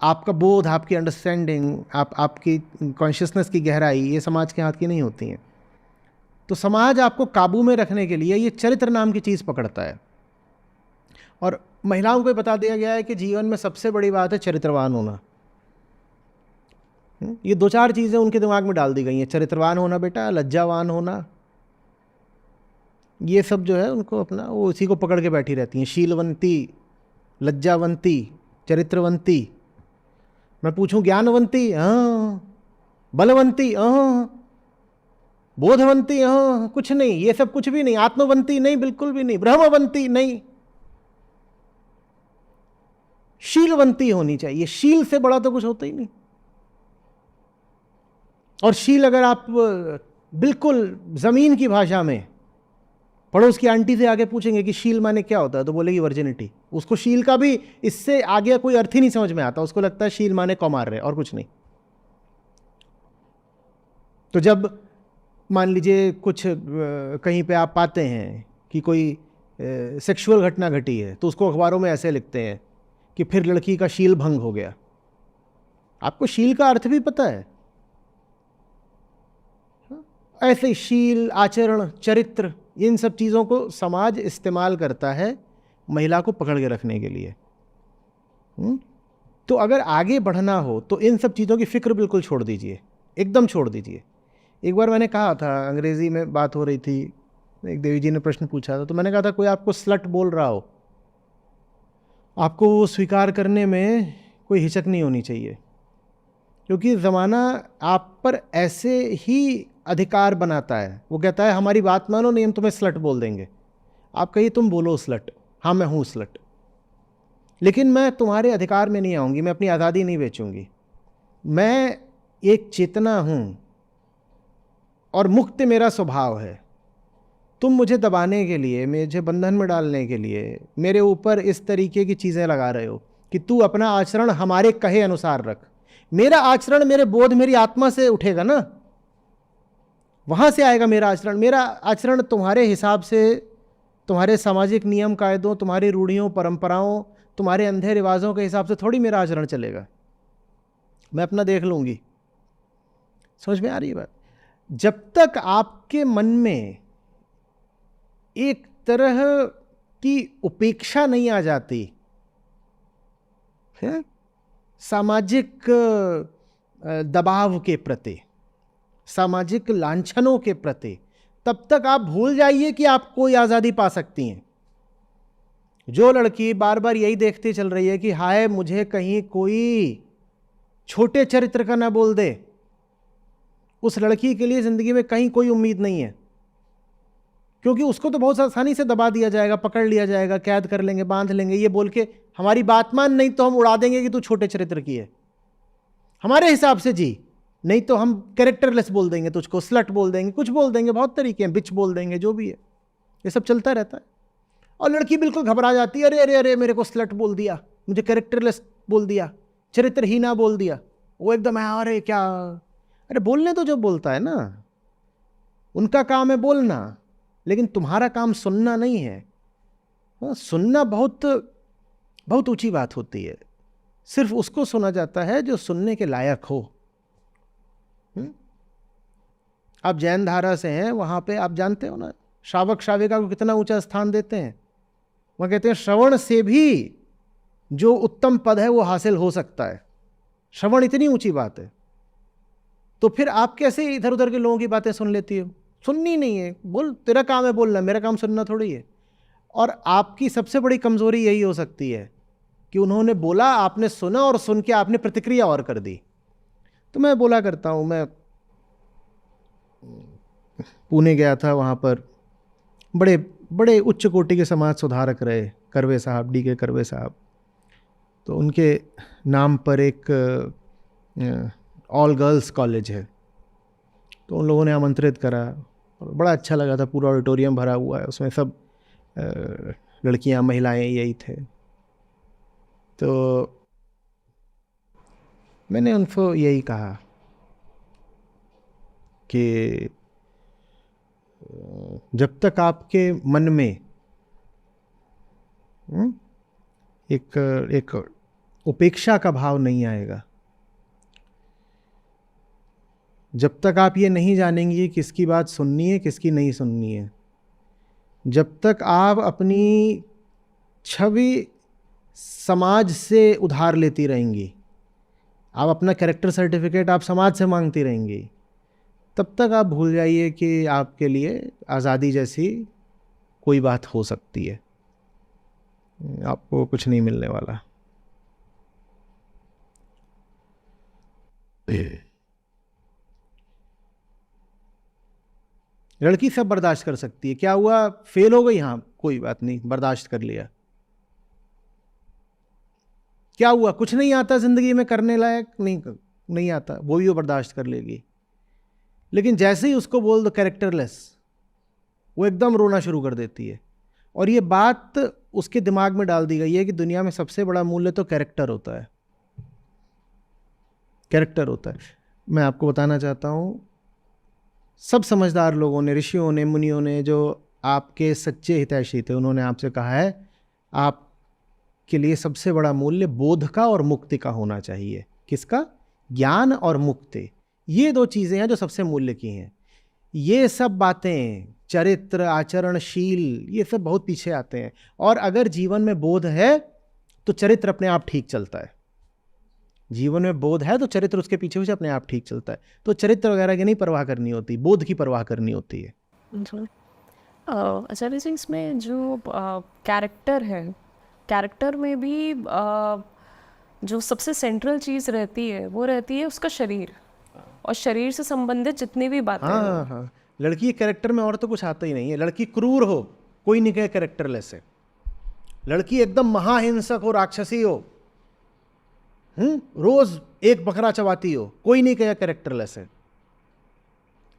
आपका बोध, आपकी अंडरस्टैंडिंग, आपकी कॉन्शियसनेस की गहराई, ये समाज के हाथ की नहीं होती हैं। तो समाज आपको काबू में रखने के लिए ये चरित्र नाम की चीज़ पकड़ता है। और महिलाओं को बता दिया गया है कि जीवन में सबसे बड़ी बात है चरित्रवान होना। ये 2-4 चीज़ें उनके दिमाग में डाल दी गई हैं। चरित्रवान होना बेटा, लज्जावान होना, ये सब जो है उनको अपना वो उसी को पकड़ के बैठी रहती हैं। शीलवंती, लज्जावंती, चरित्रवंती। मैं पूछूं ज्ञानवंती, हाँ। बलवंती, हाँ। बोधवंती, हाँ। कुछ नहीं, ये सब कुछ भी नहीं। आत्मवंती नहीं, बिल्कुल भी नहीं। ब्रह्मवंती नहीं। शीलवंती होनी चाहिए। शील से बड़ा तो कुछ होता ही नहीं। और शील अगर आप बिल्कुल जमीन की भाषा में पड़ोस की आंटी से आगे पूछेंगे कि शील माने क्या होता है, तो बोलेगी वर्जिनिटी। उसको शील का भी इससे आगे कोई अर्थ ही नहीं समझ में आता। उसको लगता है शील माने कौमार्य और कुछ नहीं। तो जब मान लीजिए कुछ कहीं पे आप पाते हैं कि कोई सेक्सुअल घटना घटी है, तो उसको अखबारों में ऐसे लिखते हैं कि फिर लड़की का शील भंग हो गया। आपको शील का अर्थ भी पता है? ऐसे ही शील, आचरण, चरित्र, इन सब चीज़ों को समाज इस्तेमाल करता है महिला को पकड़ के रखने के लिए। तो अगर आगे बढ़ना हो तो इन सब चीज़ों की फिक्र बिल्कुल छोड़ दीजिए, एकदम छोड़ दीजिए। एक बार मैंने कहा था, अंग्रेज़ी में बात हो रही थी, एक देवी जी ने प्रश्न पूछा था, तो मैंने कहा था कोई आपको स्लट बोल रहा हो, आपको वो स्वीकार करने में कोई हिचक नहीं होनी चाहिए, क्योंकि ज़माना आप पर ऐसे ही अधिकार बनाता है। वो कहता है हमारी बात मानो, नहीं हम तुम्हें स्लट बोल देंगे। आप कहिए तुम बोलो स्लट, हाँ मैं हूँ स्लट, लेकिन मैं तुम्हारे अधिकार में नहीं आऊँगी, मैं अपनी आज़ादी नहीं बेचूंगी। मैं एक चेतना हूँ और मुक्त मेरा स्वभाव है। तुम मुझे दबाने के लिए, मुझे बंधन में डालने के लिए मेरे ऊपर इस तरीके की चीज़ें लगा रहे हो कि तू अपना आचरण हमारे कहे अनुसार रख। मेरा आचरण मेरे बोध, मेरी आत्मा से उठेगा ना, वहाँ से आएगा मेरा आचरण। मेरा आचरण तुम्हारे हिसाब से, तुम्हारे सामाजिक नियम कायदों, तुम्हारी रूढ़ियों परंपराओं, तुम्हारे अंधे रिवाजों के हिसाब से थोड़ी मेरा आचरण चलेगा। मैं अपना देख लूँगी। समझ में आ रही है बात? जब तक आपके मन में एक तरह की उपेक्षा नहीं आ जाती है सामाजिक दबाव के प्रति, सामाजिक लांछनों के प्रति, तब तक आप भूल जाइए कि आप कोई आज़ादी पा सकती हैं। जो लड़की बार बार यही देखती चल रही है कि हाय मुझे कहीं कोई छोटे चरित्र का ना बोल दे, उस लड़की के लिए ज़िंदगी में कहीं कोई उम्मीद नहीं है, क्योंकि उसको तो बहुत आसानी से दबा दिया जाएगा, पकड़ लिया जाएगा, कैद कर लेंगे, बांध लेंगे, ये बोल के हमारी बात मान, नहीं तो हम उड़ा देंगे कि तू छोटे चरित्र की है, हमारे हिसाब से जी, नहीं तो हम कैरेक्टरलेस बोल देंगे, तुझको स्लट बोल देंगे, कुछ बोल देंगे, बहुत तरीके हैं, बिच बोल देंगे, जो भी है, ये सब चलता रहता है। और लड़की बिल्कुल घबरा जाती है, अरे अरे अरे मेरे को स्लट बोल दिया, मुझे कैरेक्टरलेस बोल दिया, चरित्रहीना बोल दिया। वो एकदम है, अरे क्या, अरे बोलने तो जो बोलता है ना, उनका काम है बोलना, लेकिन तुम्हारा काम सुनना नहीं है। हाँ, सुनना बहुत बहुत ऊंची बात होती है। सिर्फ उसको सुना जाता है जो सुनने के लायक हो। आप जैन धारा से हैं, वहाँ पे आप जानते हो ना, श्रावक श्राविका को कितना ऊंचा स्थान देते हैं। वह कहते हैं श्रवण से भी जो उत्तम पद है वो हासिल हो सकता है। श्रवण इतनी ऊंची बात है, तो फिर आप कैसे इधर उधर के लोगों की बातें सुन लेती हो? सुननी नहीं है, बोल, तेरा काम है बोलना, मेरा काम सुनना थोड़ी है। और आपकी सबसे बड़ी कमजोरी यही हो सकती है कि उन्होंने बोला, आपने सुना, और सुन के आपने प्रतिक्रिया और कर दी। तो मैं बोला करता हूँ, मैं पुणे गया था, वहाँ पर बड़े बड़े उच्च कोटि के समाज सुधारक रहे, कर्वे साहब, डी के कर्वे साहब। तो उनके नाम पर एक ऑल गर्ल्स कॉलेज है, तो उन लोगों ने आमंत्रित करा और बड़ा अच्छा लगा था। पूरा ऑडिटोरियम भरा हुआ है, उसमें सब लड़कियां, महिलाएं यही थे। तो मैंने उनको यही कहा कि जब तक आपके मन में एक एक उपेक्षा का भाव नहीं आएगा, जब तक आप ये नहीं जानेंगे कि किसकी बात सुननी है किसकी नहीं सुननी है, जब तक आप अपनी छवि समाज से उधार लेती रहेंगी, आप अपना कैरेक्टर सर्टिफिकेट आप समाज से मांगती रहेंगी, तब तक आप भूल जाइए कि आपके लिए आज़ादी जैसी कोई बात हो सकती है। आपको कुछ नहीं मिलने वाला। लड़की सब बर्दाश्त कर सकती है, क्या हुआ फेल हो गई, हाँ कोई बात नहीं, बर्दाश्त कर लिया। क्या हुआ कुछ नहीं आता जिंदगी में करने लायक, नहीं आता, वो भी वो बर्दाश्त कर लेगी। लेकिन जैसे ही उसको बोल दो कैरेक्टरलेस, वो एकदम रोना शुरू कर देती है। और ये बात उसके दिमाग में डाल दी गई है कि दुनिया में सबसे बड़ा मूल्य तो कैरेक्टर होता है, कैरेक्टर होता है। मैं आपको बताना चाहता हूँ, सब समझदार लोगों ने, ऋषियों ने, मुनियों ने, जो आपके सच्चे हितैषी थे, उन्होंने आपसे कहा है आपके लिए सबसे बड़ा मूल्य बोध का और मुक्ति का होना चाहिए। किसका? ज्ञान और मुक्ति, ये दो चीज़ें हैं जो सबसे मूल्य की हैं। ये सब बातें, चरित्र, आचरणशील, ये सब बहुत पीछे आते हैं। और अगर जीवन में बोध है तो चरित्र अपने आप ठीक चलता है। जीवन में बोध है तो चरित्र उसके पीछे पीछे अपने आप ठीक चलता है। तो चरित्र वगैरह की नहीं परवाह करनी होती, बोध की परवाह करनी होती है। आचार्य जी, इसमें जो कैरेक्टर है, कैरेक्टर में भी जो सबसे सेंट्रल चीज़ रहती है वो रहती है उसका शरीर, और शरीर से संबंधित जितनी भी बातें हैं। हाँ, लड़की के कैरेक्टर में और तो कुछ आता ही नहीं है। लड़की क्रूर हो, कोई नहीं कहे कैरेक्टरलेस है। लड़की एकदम महाहिंसक हो, राक्षसी हो, रोज एक बकरा चबाती हो, कोई नहीं कहे कैरेक्टरलेस है।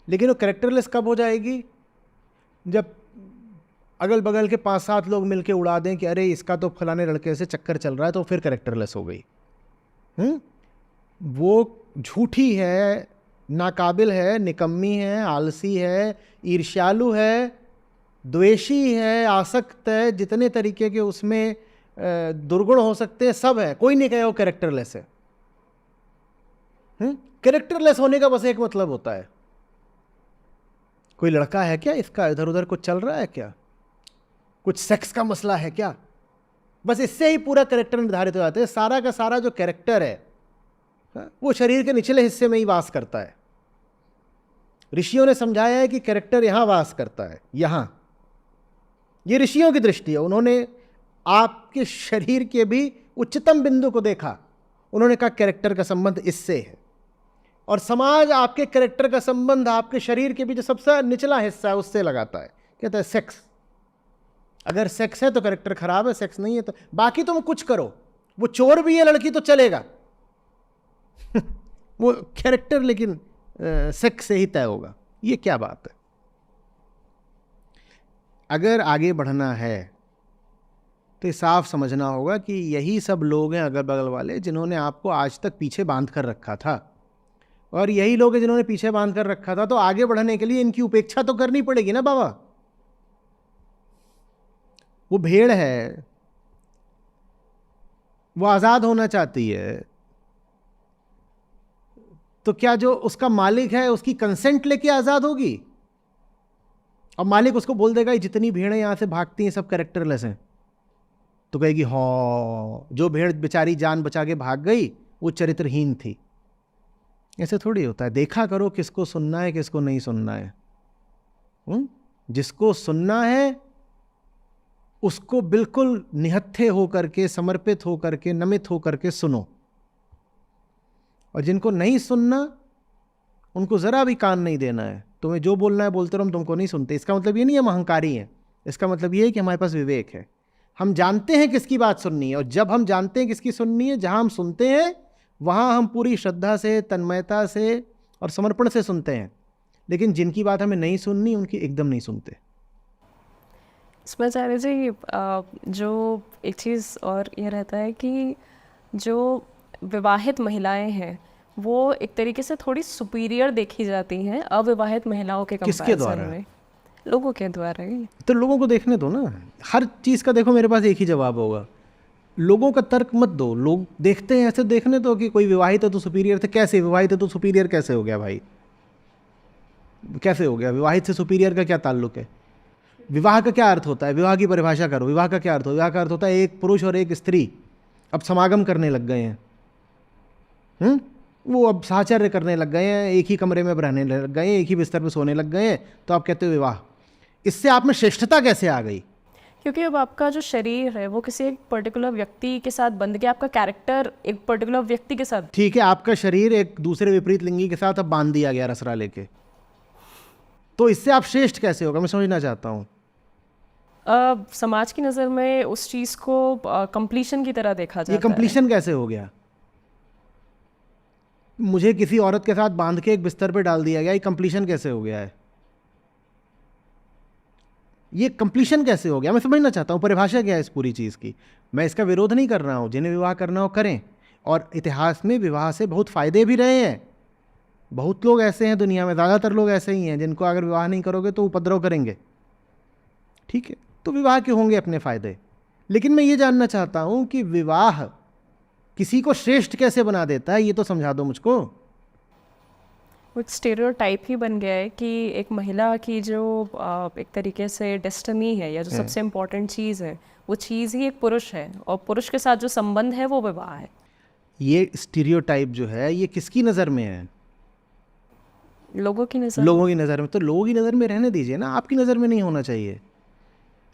लेकिन वो कैरेक्टरलेस कब हो जाएगी? जब अगल बगल के 5-7 लोग मिलके उड़ा दें कि अरे इसका तो फलाने लड़के से चक्कर चल रहा है, तो फिर कैरेक्टरलेस हो गई। वो झूठी है, नाकाबिल है, निकम्मी है, आलसी है, ईर्ष्यालु है, द्वेषी है, आसक्त है, जितने तरीके के उसमें दुर्गुण हो सकते हैं सब है, कोई नहीं कहे वो कैरेक्टरलेस है। कैरेक्टरलेस होने का बस एक मतलब होता है, कोई लड़का है क्या इसका, इधर उधर कुछ चल रहा है क्या, कुछ सेक्स का मसला है क्या, बस इससे ही पूरा कैरेक्टर निर्धारित हो जाता है। सारा का सारा जो कैरेक्टर है वो शरीर के निचले हिस्से में ही वास करता है। ऋषियों ने समझाया है कि कैरेक्टर यहां वास करता है, यहां। ये ऋषियों की दृष्टि है। उन्होंने आपके शरीर के भी उच्चतम बिंदु को देखा, उन्होंने कहा कैरेक्टर का संबंध इससे है। और समाज आपके कैरेक्टर का संबंध आपके शरीर के भी जो सबसे निचला हिस्सा है उससे लगाता है, कहता है सेक्स। अगर सेक्स है तो कैरेक्टर खराब है, सेक्स नहीं है तो बाकी तुम कुछ करो, वो चोर भी है लड़की तो चलेगा वो कैरेक्टर लेकिन सेक्स से ही तय होगा। ये क्या बात है? अगर आगे बढ़ना है तो साफ समझना होगा कि यही सब लोग हैं अगल बगल वाले जिन्होंने आपको आज तक पीछे बांध कर रखा था, और यही लोग हैं जिन्होंने पीछे बांध कर रखा था। तो आगे बढ़ने के लिए इनकी उपेक्षा तो करनी पड़ेगी ना बाबा। वो भेड़ है, वो आज़ाद होना चाहती है, तो क्या जो उसका मालिक है उसकी कंसेंट लेके आज़ाद होगी? अब मालिक उसको बोल देगा जितनी भेड़ें यहां से भागती हैं सब कैरेक्टरलेस हैं, तो कहेगी हाँ, जो भेड़ बेचारी जान बचा के भाग गई वो चरित्रहीन थी। ऐसे थोड़ी होता है। देखा करो किसको सुनना है किसको नहीं सुनना है। जिसको सुनना है उसको बिल्कुल निहत्थे होकर के, समर्पित होकर के, नमित होकर के सुनो, और जिनको नहीं सुनना उनको ज़रा भी कान नहीं देना है। तुम्हें जो बोलना है बोलते रहो, हम तुमको नहीं सुनते। इसका मतलब ये नहीं हम अहंकारी हैं, इसका मतलब ये है कि हमारे पास विवेक है, हम जानते हैं किसकी बात सुननी है। और जब हम जानते हैं किसकी सुननी है, जहाँ हम सुनते हैं वहाँ हम पूरी श्रद्धा से, तन्मयता से और समर्पण से सुनते हैं। लेकिन जिनकी बात हमें नहीं सुननी उनकी एकदम नहीं सुनते। इसमें आचार्य जी जो एक चीज़ और ये रहता है कि जो विवाहित महिलाएं हैं वो एक तरीके से थोड़ी सुपीरियर देखी जाती हैं अविवाहित महिलाओं के किसके कंपैरिजन द्वारा? में। लोगों के द्वारा ही। तो लोगों को देखने दो ना। हर चीज़ का देखो मेरे पास एक ही जवाब होगा, लोगों का तर्क मत दो। लोग देखते हैं ऐसे, देखने दो कि कोई विवाहित है तो सुपीरियर थे। कैसे विवाहित है तो सुपीरियर कैसे हो गया भाई? कैसे हो गया? विवाहित से सुपीरियर का क्या ताल्लुक है? विवाह का क्या अर्थ होता है? विवाह की परिभाषा करो। विवाह का क्या अर्थ होता है? विवाह का अर्थ होता है एक पुरुष और एक स्त्री अब समागम करने लग गए हैं। वो अब साहचर्य करने लग गए हैं, एक ही कमरे में रहने लग गए हैं, एक ही बिस्तर पर सोने लग गए हैं, तो आप कहते हो विवाह। इससे आप में श्रेष्ठता कैसे आ गई? क्योंकि अब आपका जो शरीर है वो किसी एक पर्टिकुलर व्यक्ति के साथ बंध गया, आपका कैरेक्टर एक पर्टिकुलर व्यक्ति के साथ। ठीक है, आपका शरीर एक दूसरे विपरीत लिंगी के साथ अब बांध दिया गया रसरा लेके, तो इससे आप श्रेष्ठ कैसे होगा? मैं समझना चाहता हूँ। समाज की नज़र में उस चीज़ को कंप्लीशन की तरह देखा जाता ये है। कंप्लीशन कैसे हो गया? मुझे किसी औरत के साथ बांध के एक बिस्तर पे डाल दिया गया, ये कंप्लीशन कैसे हो गया है? ये कंप्लीशन कैसे हो गया? मैं समझना चाहता हूँ परिभाषा क्या है इस पूरी चीज़ की। मैं इसका विरोध नहीं कर रहा हूँ, जिन्हें विवाह करना हो करें, और इतिहास में विवाह से बहुत फ़ायदे भी रहे हैं। बहुत लोग ऐसे हैं दुनिया में, ज़्यादातर लोग ऐसे ही हैं जिनको अगर विवाह नहीं करोगे तो उपद्रव करेंगे। ठीक है, तो विवाह के होंगे अपने फ़ायदे, लेकिन मैं ये जानना चाहता हूँ कि विवाह किसी को श्रेष्ठ कैसे बना देता है, ये तो समझा दो मुझको। वो एक स्टेरियोटाइप ही बन गया है कि एक महिला की जो एक तरीके से डेस्टिनी है या जो सबसे इम्पोर्टेंट चीज़ है वो चीज़ ही एक पुरुष है, और पुरुष के साथ जो संबंध है वो विवाह है। ये स्टीरियोटाइप जो है ये किसकी नज़र में है? लोगों की नज़र। लोगों की नज़र में। तो लोगों की नज़र में रहने दीजिए ना, आपकी नज़र में नहीं होना चाहिए।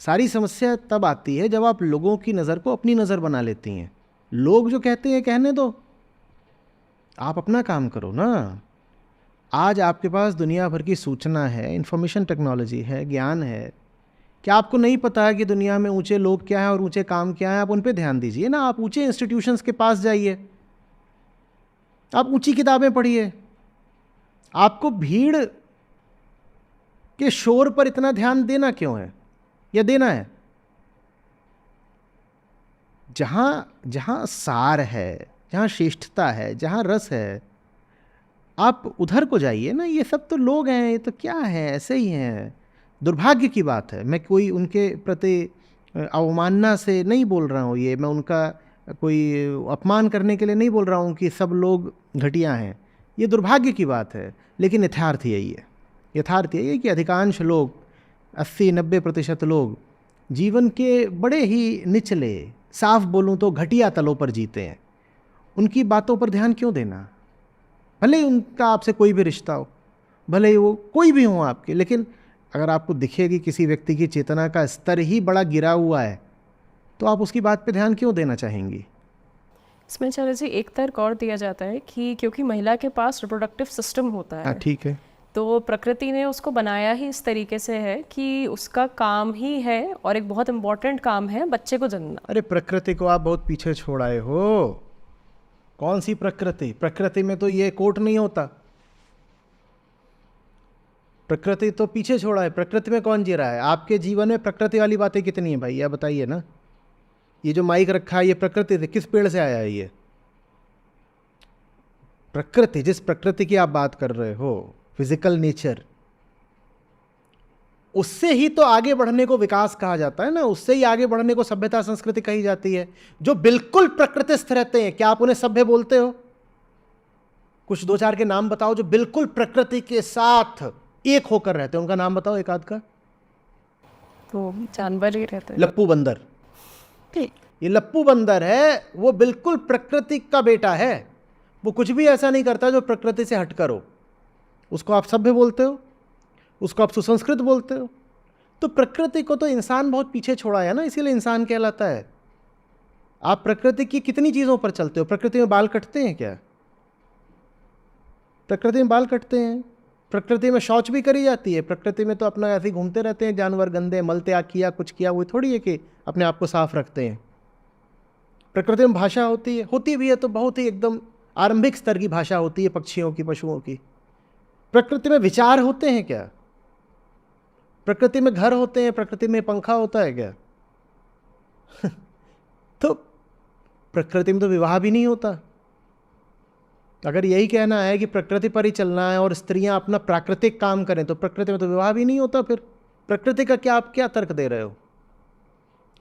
सारी समस्या तब आती है जब आप लोगों की नज़र को अपनी नज़र बना लेती हैं। लोग जो कहते हैं कहने दो, आप अपना काम करो ना। आज आपके पास दुनिया भर की सूचना है, इंफॉर्मेशन टेक्नोलॉजी है, ज्ञान है। क्या आपको नहीं पता है कि दुनिया में ऊंचे लोग क्या हैं और ऊंचे काम क्या हैं? आप उन पे ध्यान दीजिए ना। आप ऊंचे इंस्टीट्यूशंस के पास जाइए, आप ऊंची किताबें पढ़िए। आपको भीड़ के शोर पर इतना ध्यान देना क्यों है, या देना है? जहां जहां सार है, जहां श्रेष्ठता है, जहां रस है, आप उधर को जाइए ना। ये सब तो लोग हैं, ये तो क्या है, ऐसे ही हैं। दुर्भाग्य की बात है। मैं कोई उनके प्रति अवमानना से नहीं बोल रहा हूँ, ये मैं उनका कोई अपमान करने के लिए नहीं बोल रहा हूँ कि सब लोग घटिया हैं। ये दुर्भाग्य की बात है, लेकिन यथार्थ यही है। यथार्थ यही है कि अधिकांश लोग, 80-90% लोग जीवन के बड़े ही निचले, साफ बोलूँ तो घटिया तलों पर जीते हैं। उनकी बातों पर ध्यान क्यों देना? भले ही उनका आपसे कोई भी रिश्ता हो, भले ही वो कोई भी हो आपके, लेकिन अगर आपको दिखे कि किसी व्यक्ति की चेतना का स्तर ही बड़ा गिरा हुआ है, तो आप उसकी बात पे ध्यान क्यों देना चाहेंगी? इसमें चलो जी एक तर्क और दिया जाता है कि क्योंकि महिला के पास रिप्रोडक्टिव सिस्टम होता हाँ है, ठीक है, तो प्रकृति ने उसको बनाया ही इस तरीके से है कि उसका काम ही है, और एक बहुत इम्पोर्टेंट काम है, बच्चे को जन्मना। अरे प्रकृति को आप बहुत पीछे छोड़ आए हो। कौन सी प्रकृति? प्रकृति में तो ये कोट नहीं होता। प्रकृति तो पीछे छोड़ा है। प्रकृति में कौन जी रहा है? आपके जीवन में प्रकृति वाली बातें कितनी है भाई, यह बताइए ना। ये जो माइक रखा है ये प्रकृति से, किस पेड़ से आया है ये? प्रकृति, जिस प्रकृति की आप बात कर रहे हो, फिजिकल नेचर, उससे ही तो आगे बढ़ने को विकास कहा जाता है ना। उससे ही आगे बढ़ने को सभ्यता संस्कृति कही जाती है। जो बिल्कुल प्रकृतिस्थ रहते हैं, क्या आप उन्हें सभ्य बोलते हो? कुछ दो चार के नाम बताओ जो बिल्कुल प्रकृति के साथ एक होकर रहते हैं, उनका नाम बताओ एक आध का। तो जानवर ही रहते हैं। लप्पू बंदर। ये लप्पू बंदर है, वो बिल्कुल प्रकृति का बेटा है। वो कुछ भी ऐसा नहीं करता जो प्रकृति से हटकर हो। उसको आप सभ्य बोलते हो, उसको आप सुसंस्कृत बोलते हो। तो प्रकृति को तो इंसान बहुत पीछे छोड़ा है ना, इसीलिए इंसान कहलाता है। आप प्रकृति की कितनी चीज़ों पर चलते हो? प्रकृति में बाल कटते हैं क्या? प्रकृति में बाल कटते हैं। प्रकृति में शौच भी करी जाती है। प्रकृति में तो अपना ऐसे ही घूमते रहते हैं जानवर, गंदे, मल त्याग किया, कुछ किया, वो थोड़ी है कि अपने आप को साफ रखते हैं। प्रकृति में भाषा होती है, होती भी है तो बहुत ही एकदम आरंभिक स्तर की भाषा होती है, पक्षियों की, पशुओं की। प्रकृति में विचार होते हैं क्या? प्रकृति में घर होते हैं, प्रकृति में पंखा होता है क्या? तो प्रकृति में तो विवाह भी नहीं होता। अगर यही कहना है कि प्रकृति पर ही चलना है और स्त्रियां अपना प्राकृतिक काम करें, तो प्रकृति में तो विवाह भी नहीं होता। फिर प्रकृति का क्या आप क्या तर्क दे रहे हो?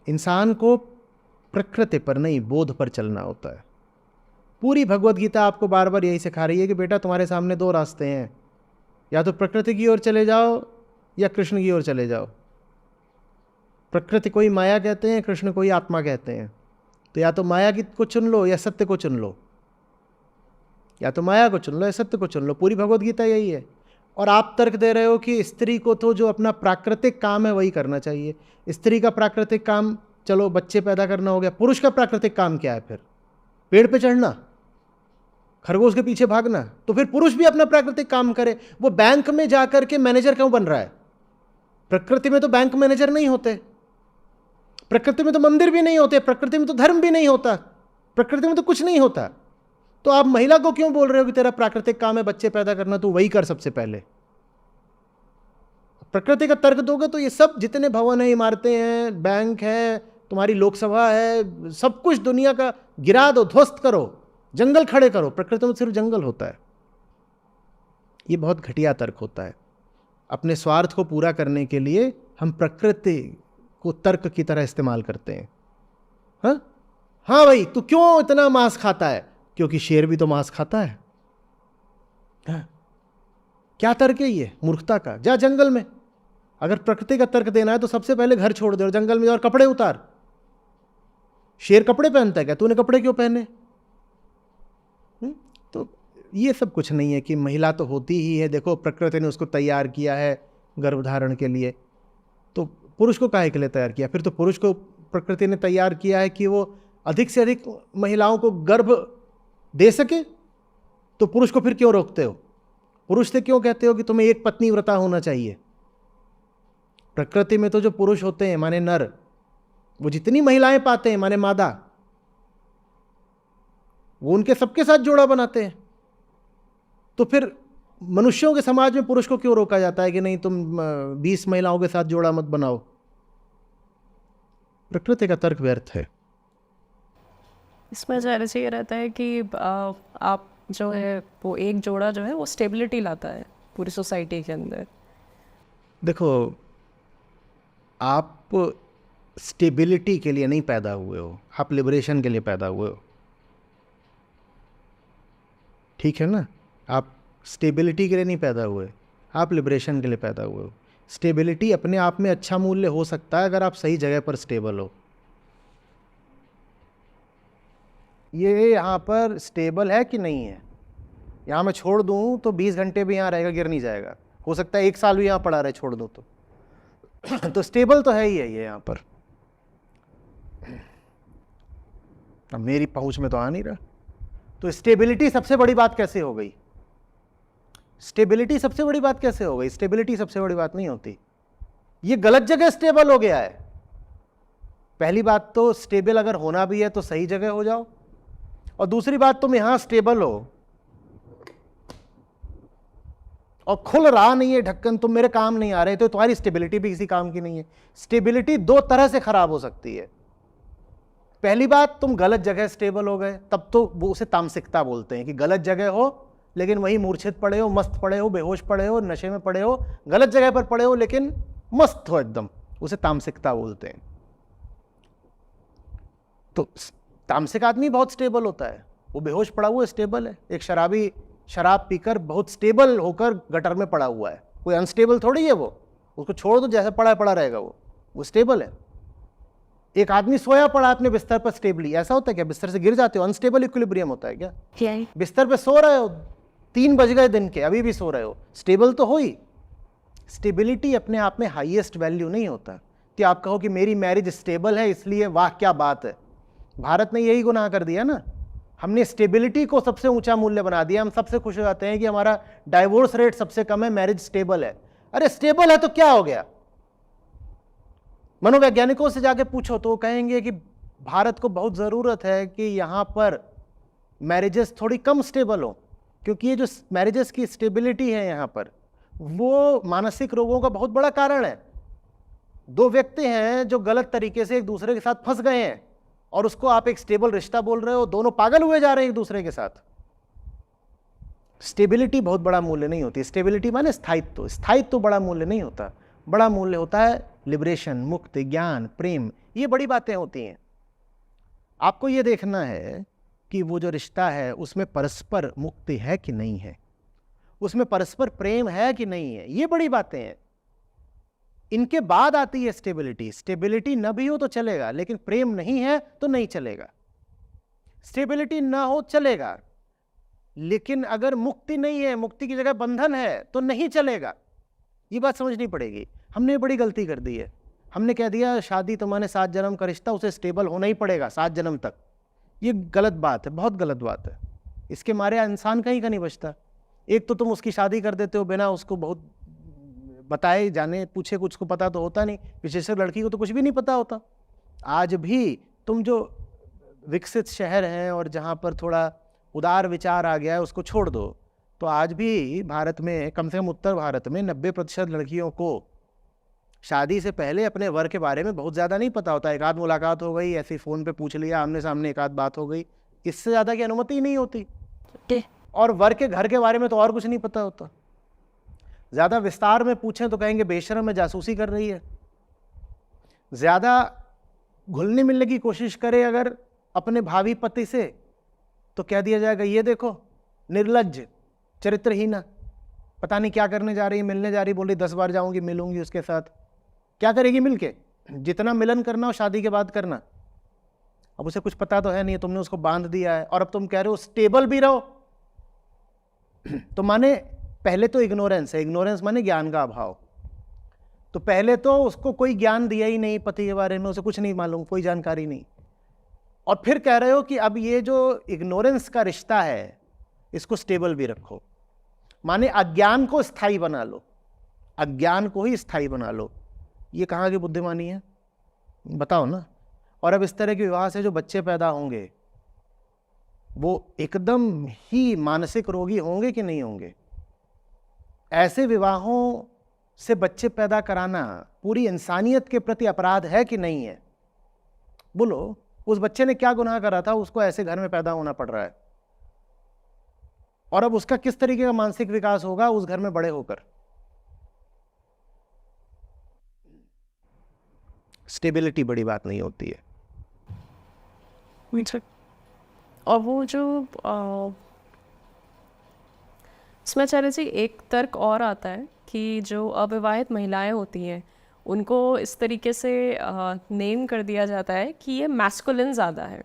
इंसान को प्रकृति पर नहीं, बोध पर चलना होता है। पूरी भगवत गीता आपको बार बार यही सिखा रही है कि बेटा तुम्हारे सामने दो रास्ते हैं, या तो प्रकृति की ओर चले जाओ या कृष्ण की ओर चले जाओ। प्रकृति कोई माया कहते हैं, कृष्ण कोई आत्मा कहते हैं। तो या तो माया को चुन लो या सत्य को चुन लो, या तो माया को चुन लो या सत्य को चुन लो। पूरी भगवत गीता यही है। और आप तर्क दे रहे हो कि स्त्री को तो जो अपना प्राकृतिक काम है वही करना चाहिए। स्त्री का प्राकृतिक काम चलो बच्चे पैदा करना हो गया, पुरुष का प्राकृतिक काम क्या है फिर? पेड़ पे चढ़ना, खरगोश के पीछे भागना। तो फिर पुरुष भी अपना प्राकृतिक काम करे। वो बैंक में जाकर के मैनेजर क्यों बन रहा है? प्रकृति में तो बैंक मैनेजर नहीं होते, प्रकृति में तो मंदिर भी नहीं होते, प्रकृति में तो धर्म भी नहीं होता, प्रकृति में तो कुछ नहीं होता। तो आप महिला को क्यों बोल रहे हो कि तेरा प्राकृतिक काम है बच्चे पैदा करना, तू वही कर सबसे पहले? प्रकृति का तर्क दोगे तो ये सब जितने भवन है, इमारतें हैं, बैंक है, तुम्हारी लोकसभा है, सब कुछ दुनिया का गिरा दो, ध्वस्त करो, जंगल खड़े करो। प्रकृति में सिर्फ जंगल होता है। ये बहुत घटिया तर्क होता है। अपने स्वार्थ को पूरा करने के लिए हम प्रकृति को तर्क की तरह इस्तेमाल करते हैं। हाँ भाई, तू क्यों इतना मांस खाता है? क्योंकि शेर भी तो मांस खाता है। हाँ? क्या तर्क है ये? मूर्खता का। जा जंगल में। अगर प्रकृति का तर्क देना है तो सबसे पहले घर छोड़ दे और जंगल में और कपड़े उतार। शेर कपड़े पहनता है क्या? तूने कपड़े क्यों पहने? तो ये सब कुछ नहीं है कि महिला तो होती ही है। देखो प्रकृति ने उसको तैयार किया है गर्भधारण के लिए, तो पुरुष को काहे के लिए तैयार किया? फिर तो पुरुष को प्रकृति ने तैयार किया है कि वो अधिक से अधिक महिलाओं को गर्भ दे सके। तो पुरुष को फिर क्यों रोकते हो? पुरुष से क्यों कहते हो कि तुम्हें एक पत्नी व्रता होना चाहिए? प्रकृति में तो जो पुरुष होते हैं माने नर, वो जितनी महिलाएं पाते हैं माने मादा, वो उनके सबके साथ जोड़ा बनाते हैं। तो फिर मनुष्यों के समाज में पुरुष को क्यों रोका जाता है कि नहीं तुम 20 महिलाओं के साथ जोड़ा मत बनाओ? प्रकृति का तर्क व्यर्थ है। इसमें ज़रा से ये रहता है कि आप जो है वो एक जोड़ा जो है वो स्टेबिलिटी लाता है पूरी सोसाइटी के अंदर। देखो, आप स्टेबिलिटी के लिए नहीं पैदा हुए हो, आप लिबरेशन के लिए पैदा हुए हो। ठीक है ना? आप स्टेबिलिटी के लिए नहीं पैदा हुए, आप लिबरेशन के लिए पैदा हुए हो। स्टेबिलिटी अपने आप में अच्छा मूल्य हो सकता है अगर आप सही जगह पर स्टेबल हो। ये यहाँ पर स्टेबल है कि नहीं है? यहाँ मैं छोड़ दूँ तो 20 घंटे भी यहाँ रहेगा, गिर नहीं जाएगा। हो सकता है 1 साल भी यहाँ पड़ा रहे, छोड़ दूँ तो स्टेबल तो है ही है ये यहाँ पर। अब मेरी पहुँच में तो आ नहीं रहा। तो स्टेबिलिटी सबसे बड़ी बात कैसे हो गई? स्टेबिलिटी सबसे बड़ी बात कैसे हो गई? स्टेबिलिटी सबसे बड़ी बात नहीं होती। ये गलत जगह स्टेबल हो गया है। पहली बात तो स्टेबल अगर होना भी है तो सही जगह हो जाओ, और दूसरी बात तुम यहां स्टेबल हो और खुल रहा नहीं है ढक्कन, तुम मेरे काम नहीं आ रहे, तो तुम्हारी स्टेबिलिटी भी किसी काम की नहीं है। स्टेबिलिटी 2 तरह से खराब हो सकती है। पहली बात, तुम गलत जगह स्टेबल हो गए, तब तो वो उसे तामसिकता बोलते हैं कि गलत जगह हो लेकिन वहीं मूर्छित पड़े हो, मस्त पड़े हो, बेहोश पड़े हो, नशे में पड़े हो, गलत जगह पर पड़े हो लेकिन मस्त हो एकदम, उसे तामसिकता बोलते हैं। तो तामसिक आदमी बहुत स्टेबल होता है, वो बेहोश पड़ा हुआ स्टेबल है। एक शराबी शराब पीकर बहुत स्टेबल होकर गटर में पड़ा हुआ है, कोई अनस्टेबल थोड़ी है वो, उसको छोड़ दो जैसा पड़ा पड़ा रहेगा, वो स्टेबल है। एक आदमी सोया पड़ा अपने बिस्तर पर स्टेबली, ऐसा होता है क्या? बिस्तर से गिर जाते हो, अनस्टेबल इक्विलिब्रियम होता है क्या? बिस्तर पे सो रहे हो, 3 बज गए दिन के, अभी भी सो रहे हो, स्टेबल तो हो ही। स्टेबिलिटी अपने आप में हाईएस्ट वैल्यू नहीं होता कि आप कहो कि मेरी मैरिज स्टेबल है इसलिए वाह क्या बात है। भारत ने यही गुनाह कर दिया ना, हमने स्टेबिलिटी को सबसे ऊंचा मूल्य बना दिया। हम सबसे खुश हो जाते हैं कि हमारा डाइवोर्स रेट सबसे कम है, मैरिज स्टेबल है। अरे स्टेबल है तो क्या हो गया? मनोवैज्ञानिकों से जाके पूछो तो वो कहेंगे कि भारत को बहुत ज़रूरत है कि यहाँ पर मैरिजेस थोड़ी कम स्टेबल हो, क्योंकि ये जो मैरिजेस की स्टेबिलिटी है यहाँ पर, वो मानसिक रोगों का बहुत बड़ा कारण है। 2 व्यक्ति हैं जो गलत तरीके से एक दूसरे के साथ फंस गए हैं और उसको आप एक स्टेबल रिश्ता बोल रहे हो, दोनों पागल हुए जा रहे हैं एक दूसरे के साथ। स्टेबिलिटी बहुत बड़ा मूल्य नहीं होती। स्टेबिलिटी माने स्थायित्व। स्थायित्व बड़ा मूल्य नहीं होता। बड़ा मूल्य होता है लिबरेशन, मुक्ति, ज्ञान, प्रेम। ये बड़ी बातें होती हैं। आपको ये देखना है कि वो जो रिश्ता है उसमें परस्पर मुक्ति है कि नहीं है, उसमें परस्पर प्रेम है कि नहीं है। ये बड़ी बातें हैं। इनके बाद आती है स्टेबिलिटी। स्टेबिलिटी न भी हो तो चलेगा, लेकिन प्रेम नहीं है तो नहीं चलेगा। स्टेबिलिटी ना हो चलेगा, लेकिन अगर मुक्ति नहीं है, मुक्ति की जगह बंधन है, तो नहीं चलेगा। ये बात समझनी पड़ेगी। हमने बड़ी गलती कर दी है। हमने कह दिया शादी तो माने 7 जन्म का रिश्ता, उसे स्टेबल होना ही पड़ेगा 7 जन्म तक। ये गलत बात है, बहुत गलत बात है। इसके मारे इंसान कहीं का नहीं बचता। एक तो तुम उसकी शादी कर देते हो बिना उसको बहुत बताए जाने पूछे, कुछ को पता तो होता नहीं। विशेषकर लड़की को तो कुछ भी नहीं पता होता। आज भी तुम जो विकसित शहर हैं और जहाँ पर थोड़ा उदार विचार आ गया है उसको छोड़ दो, तो आज भी भारत में, कम से कम उत्तर भारत में 90% लड़कियों को शादी से पहले अपने वर के बारे में बहुत ज़्यादा नहीं पता होता। एक आध मुलाकात हो गई, ऐसे फ़ोन पे पूछ लिया, आमने सामने एक आध बात हो गई, इससे ज़्यादा की अनुमति ही नहीं होती। और वर के घर के बारे में तो और कुछ नहीं पता होता। ज़्यादा विस्तार में पूछें तो कहेंगे बेशर्म है, जासूसी कर रही है। ज़्यादा घुलने मिलने की कोशिश करे अगर अपने भावी पति से, तो कह दिया जाएगा ये देखो निर्लज्ज, चरित्रहीना, पता नहीं क्या करने जा रही है, मिलने जा रही, बोल रही 10 बार जाऊंगी, मिलूंगी उसके साथ। क्या करेगी मिलके? जितना मिलन करना हो शादी के बाद करना। अब उसे कुछ पता तो है नहीं, तुमने उसको बांध दिया है और अब तुम कह रहे हो स्टेबल भी रहो। तो माने पहले तो इग्नोरेंस है। इग्नोरेंस माने ज्ञान का अभाव। तो पहले तो उसको कोई ज्ञान दिया ही नहीं पति के बारे में, उसे कुछ नहीं मालूम, कोई जानकारी नहीं। और फिर कह रहे हो कि अब ये जो इग्नोरेंस का रिश्ता है इसको स्टेबल भी रखो। माने अज्ञान को स्थायी बना लो, अज्ञान को ही स्थायी बना लो। ये कहाँ की बुद्धिमानी है बताओ ना। और अब इस तरह के विवाह से जो बच्चे पैदा होंगे वो एकदम ही मानसिक रोगी होंगे कि नहीं होंगे? ऐसे विवाहों से बच्चे पैदा कराना पूरी इंसानियत के प्रति अपराध है कि नहीं है? बोलो, उस बच्चे ने क्या गुनाह करा था, उसको ऐसे घर में पैदा होना पड़ रहा है। और अब उसका किस तरीके का मानसिक विकास होगा उस घर में बड़े होकर। स्टेबिलिटी बड़ी बात नहीं होती है। और वो जो इसमें आचार्य जी एक तर्क और आता है कि जो अविवाहित महिलाएं होती हैं उनको इस तरीके से नेम कर दिया जाता है कि ये मैस्कुलिन ज़्यादा है,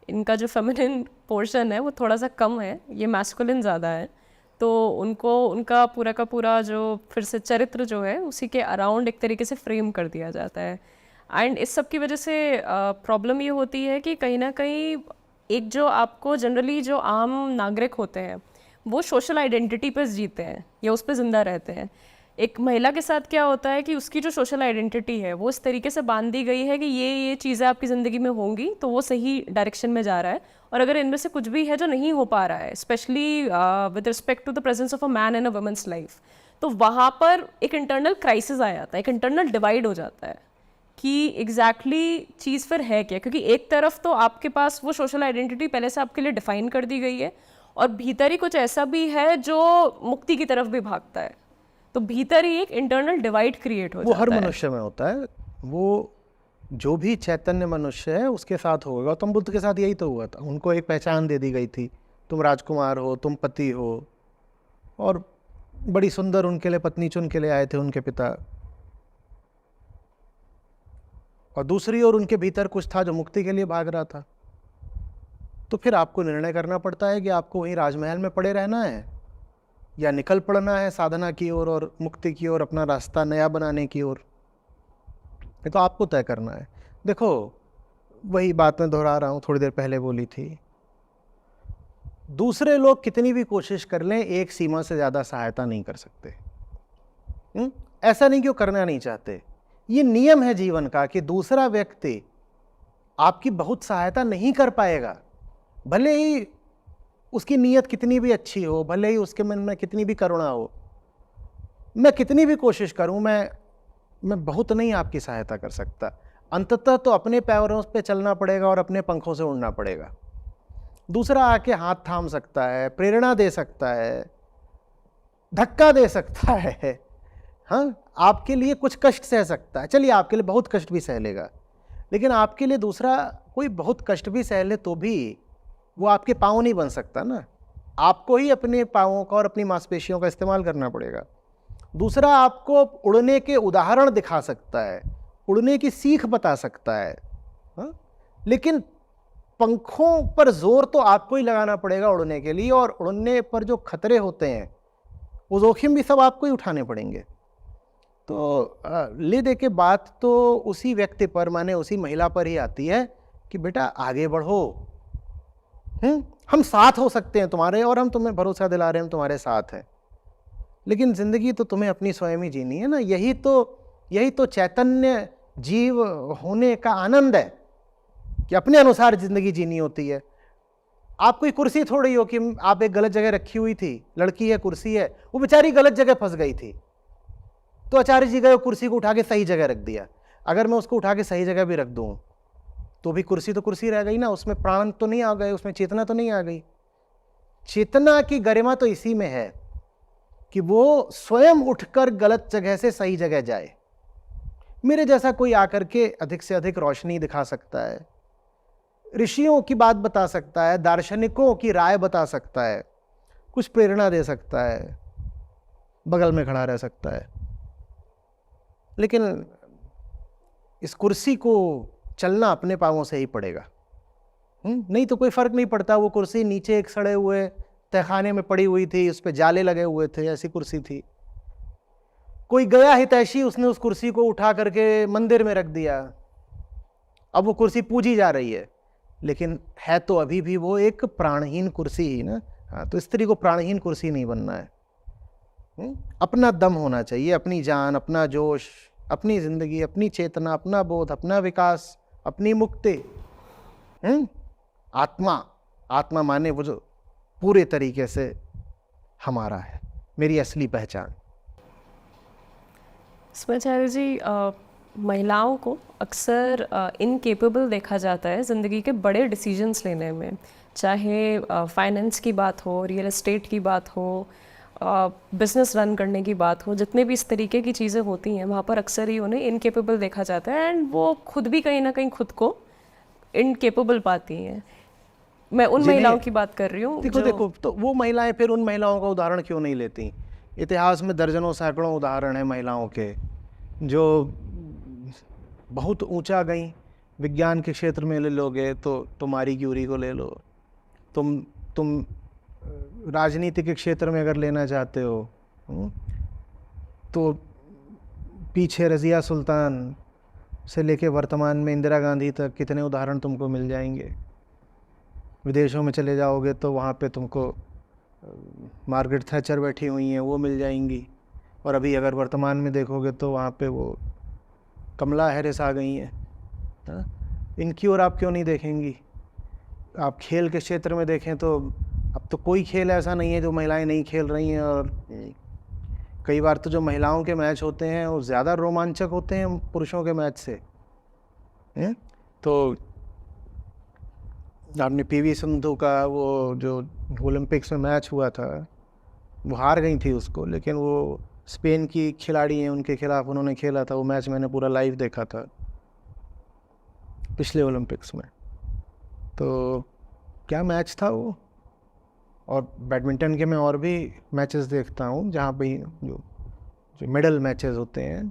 इनका जो फेमिनिन पोर्शन है वो थोड़ा सा कम है, ये मैस्कुलिन ज़्यादा है। तो उनको उनका पूरा का पूरा जो फिर से चरित्र जो है उसी के अराउंड एक तरीके से फ्रेम कर दिया जाता है। एंड इस सब की वजह से प्रॉब्लम ये होती है कि कहीं ना कहीं एक जो आपको जनरली जो आम नागरिक होते हैं वो सोशल आइडेंटिटी पर जीते हैं या उस पर ज़िंदा रहते हैं। एक महिला के साथ क्या होता है कि उसकी जो सोशल आइडेंटिटी है वो इस तरीके से बांध दी गई है कि ये चीज़ें आपकी ज़िंदगी में होंगी तो वो सही डायरेक्शन में जा रहा है, और अगर इनमें से कुछ भी है जो नहीं हो पा रहा है, specially with respect to the presence of a man in a women's life, तो वहाँ पर एक इंटरनल क्राइसिस आ जाता है, एक इंटरनल डिवाइड हो जाता है कि एग्जैक्टली चीज़ फिर है क्या। क्योंकि एक तरफ तो आपके पास वो सोशल आइडेंटिटी पहले से आपके लिए डिफाइन कर दी गई है और भीतर ही कुछ ऐसा भी है जो मुक्ति की तरफ भी भागता है, तो भीतर ही एक इंटरनल डिवाइड क्रिएट हो जाता है। वो हर मनुष्य में होता है। वो जो भी चैतन्य मनुष्य है उसके साथ होगा। गौतम बुद्ध के साथ यही तो हुआ था। उनको एक पहचान दे दी गई थी, तुम राजकुमार हो, तुम पति हो, और बड़ी सुंदर उनके लिए पत्नी चुन के लिए आए थे उनके पिता। और दूसरी ओर उनके भीतर कुछ था जो मुक्ति के लिए भाग रहा था। तो फिर आपको निर्णय करना पड़ता है कि आपको वहीं राजमहल में पड़े रहना है या निकल पड़ना है साधना की ओर और मुक्ति की ओर, अपना रास्ता नया बनाने की ओर। ये तो आपको तय करना है। देखो, वही बात मैं दोहरा रहा हूँ, थोड़ी देर पहले बोली थी। दूसरे लोग कितनी भी कोशिश कर लें एक सीमा से ज़्यादा सहायता नहीं कर सकते। ऐसा नहीं कि वो करना नहीं चाहते, ये नियम है जीवन का कि दूसरा व्यक्ति आपकी बहुत सहायता नहीं कर पाएगा। भले ही उसकी नीयत कितनी भी अच्छी हो, भले ही उसके मन में कितनी भी करुणा हो, मैं कितनी भी कोशिश करूं, मैं बहुत नहीं आपकी सहायता कर सकता। अंततः तो अपने पैरों पे चलना पड़ेगा और अपने पंखों से उड़ना पड़ेगा। दूसरा आके हाथ थाम सकता है, प्रेरणा दे सकता है, धक्का दे सकता है, हाँ, आपके लिए कुछ कष्ट सह सकता है। चलिए आपके लिए बहुत कष्ट भी सह लेगा, लेकिन आपके लिए दूसरा कोई बहुत कष्ट भी सह ले तो भी वो आपके पाँव नहीं बन सकता ना, आपको ही अपने पाँवों का और अपनी मांसपेशियों का इस्तेमाल करना पड़ेगा। दूसरा आपको उड़ने के उदाहरण दिखा सकता है, उड़ने की सीख बता सकता है, हाँ? लेकिन पंखों पर जोर तो आपको ही लगाना पड़ेगा उड़ने के लिए, और उड़ने पर जो खतरे होते हैं वो जोखिम भी सब आपको ही उठाने पड़ेंगे। तो ले दे के बात तो उसी व्यक्ति पर, माने उसी महिला पर ही आती है कि बेटा आगे बढ़ो, हम साथ हो सकते हैं तुम्हारे, और हम तुम्हें भरोसा दिला रहे हैं, हम तुम्हारे साथ हैं, लेकिन जिंदगी तो तुम्हें अपनी स्वयं ही जीनी है ना। यही तो चैतन्य जीव होने का आनंद है कि अपने अनुसार जिंदगी जीनी होती है। आप कोई कुर्सी थोड़ी हो कि आप एक गलत जगह रखी हुई थी, लड़की है, कुर्सी है, वो बेचारी गलत जगह फंस गई थी, तो आचार्य जी गए कुर्सी को उठा के सही जगह रख दिया। अगर मैं उसको उठा के सही जगह भी रख दूं तो भी कुर्सी तो कुर्सी रह गई ना, उसमें प्राण तो नहीं आ गए, उसमें चेतना तो नहीं आ गई। चेतना की गरिमा तो इसी में है कि वो स्वयं उठकर गलत जगह से सही जगह जाए। मेरे जैसा कोई आकर के अधिक से अधिक रोशनी दिखा सकता है, ऋषियों की बात बता सकता है, दार्शनिकों की राय बता सकता है, कुछ प्रेरणा दे सकता है, बगल में खड़ा रह सकता है, लेकिन इस कुर्सी को चलना अपने पांवों से ही पड़ेगा। नहीं तो कोई फर्क नहीं पड़ता। वो कुर्सी नीचे एक सड़े हुए तहखाने में पड़ी हुई थी, उस पर जाले लगे हुए थे, ऐसी कुर्सी थी। कोई गया हितैषी, उसने उस कुर्सी को उठा करके मंदिर में रख दिया, अब वो कुर्सी पूजी जा रही है, लेकिन है तो अभी भी वो एक प्राणहीन कुर्सी ही ना। हाँ, तो स्त्री को प्राणहीन कुर्सी नहीं बनना है। अपना दम होना चाहिए, अपनी जान, अपना जोश, अपनी जिंदगी, अपनी चेतना, अपना बोध, अपना विकास, अपनी मुक्ति। आत्मा माने वो जो पूरे तरीके से हमारा है, मेरी असली पहचान। आचार्य जी, महिलाओं को अक्सर इनकेपेबल देखा जाता है ज़िंदगी के बड़े डिसीजंस लेने में, चाहे फाइनेंस की बात हो, रियल एस्टेट की बात हो, बिजनेस रन करने की बात हो, जितने भी इस तरीके की चीज़ें होती हैं वहाँ पर अक्सर ही उन्हें इनकेपेबल देखा जाता है, एंड वो खुद भी कहीं ना कहीं खुद को इनकेपेबल पाती हैं। मैं उन महिलाओं की बात कर रही हूँ। देखो, तो वो महिलाएं फिर उन महिलाओं का उदाहरण क्यों नहीं लेती? इतिहास में दर्जनों सैकड़ों उदाहरण हैं महिलाओं के जो बहुत ऊंचा गई। विज्ञान के क्षेत्र में ले लोगे तो मारी क्यूरी को ले लो, तुम राजनीति के क्षेत्र में अगर लेना चाहते हो तो पीछे रज़िया सुल्तान से लेके वर्तमान में इंदिरा गांधी तक कितने उदाहरण तुमको मिल जाएंगे। विदेशों में चले जाओगे तो वहाँ पे तुमको मार्गरेट थैचर बैठी हुई हैं, वो मिल जाएंगी, और अभी अगर वर्तमान में देखोगे तो वहाँ पे वो कमला हैरिस आ गई हैं। इनकी ओर आप क्यों नहीं देखेंगी? आप खेल के क्षेत्र में देखें तो अब तो कोई खेल ऐसा नहीं है जो महिलाएं नहीं खेल रही हैं, और कई बार तो जो महिलाओं के मैच होते हैं वो ज़्यादा रोमांचक होते हैं पुरुषों के मैच से। तो आपने पीवी सिंधु का वो जो ओलंपिक्स में मैच हुआ था, वो हार गई थी उसको, लेकिन वो स्पेन की खिलाड़ी हैं, उनके खिलाफ उन्होंने खेला था। वो मैच मैंने पूरा लाइव देखा था पिछले ओलंपिक्स में। तो क्या मैच था वो। और बैडमिंटन के मैं और भी मैचेस देखता हूँ जहाँ पे जो मेडल मैचेस होते हैं,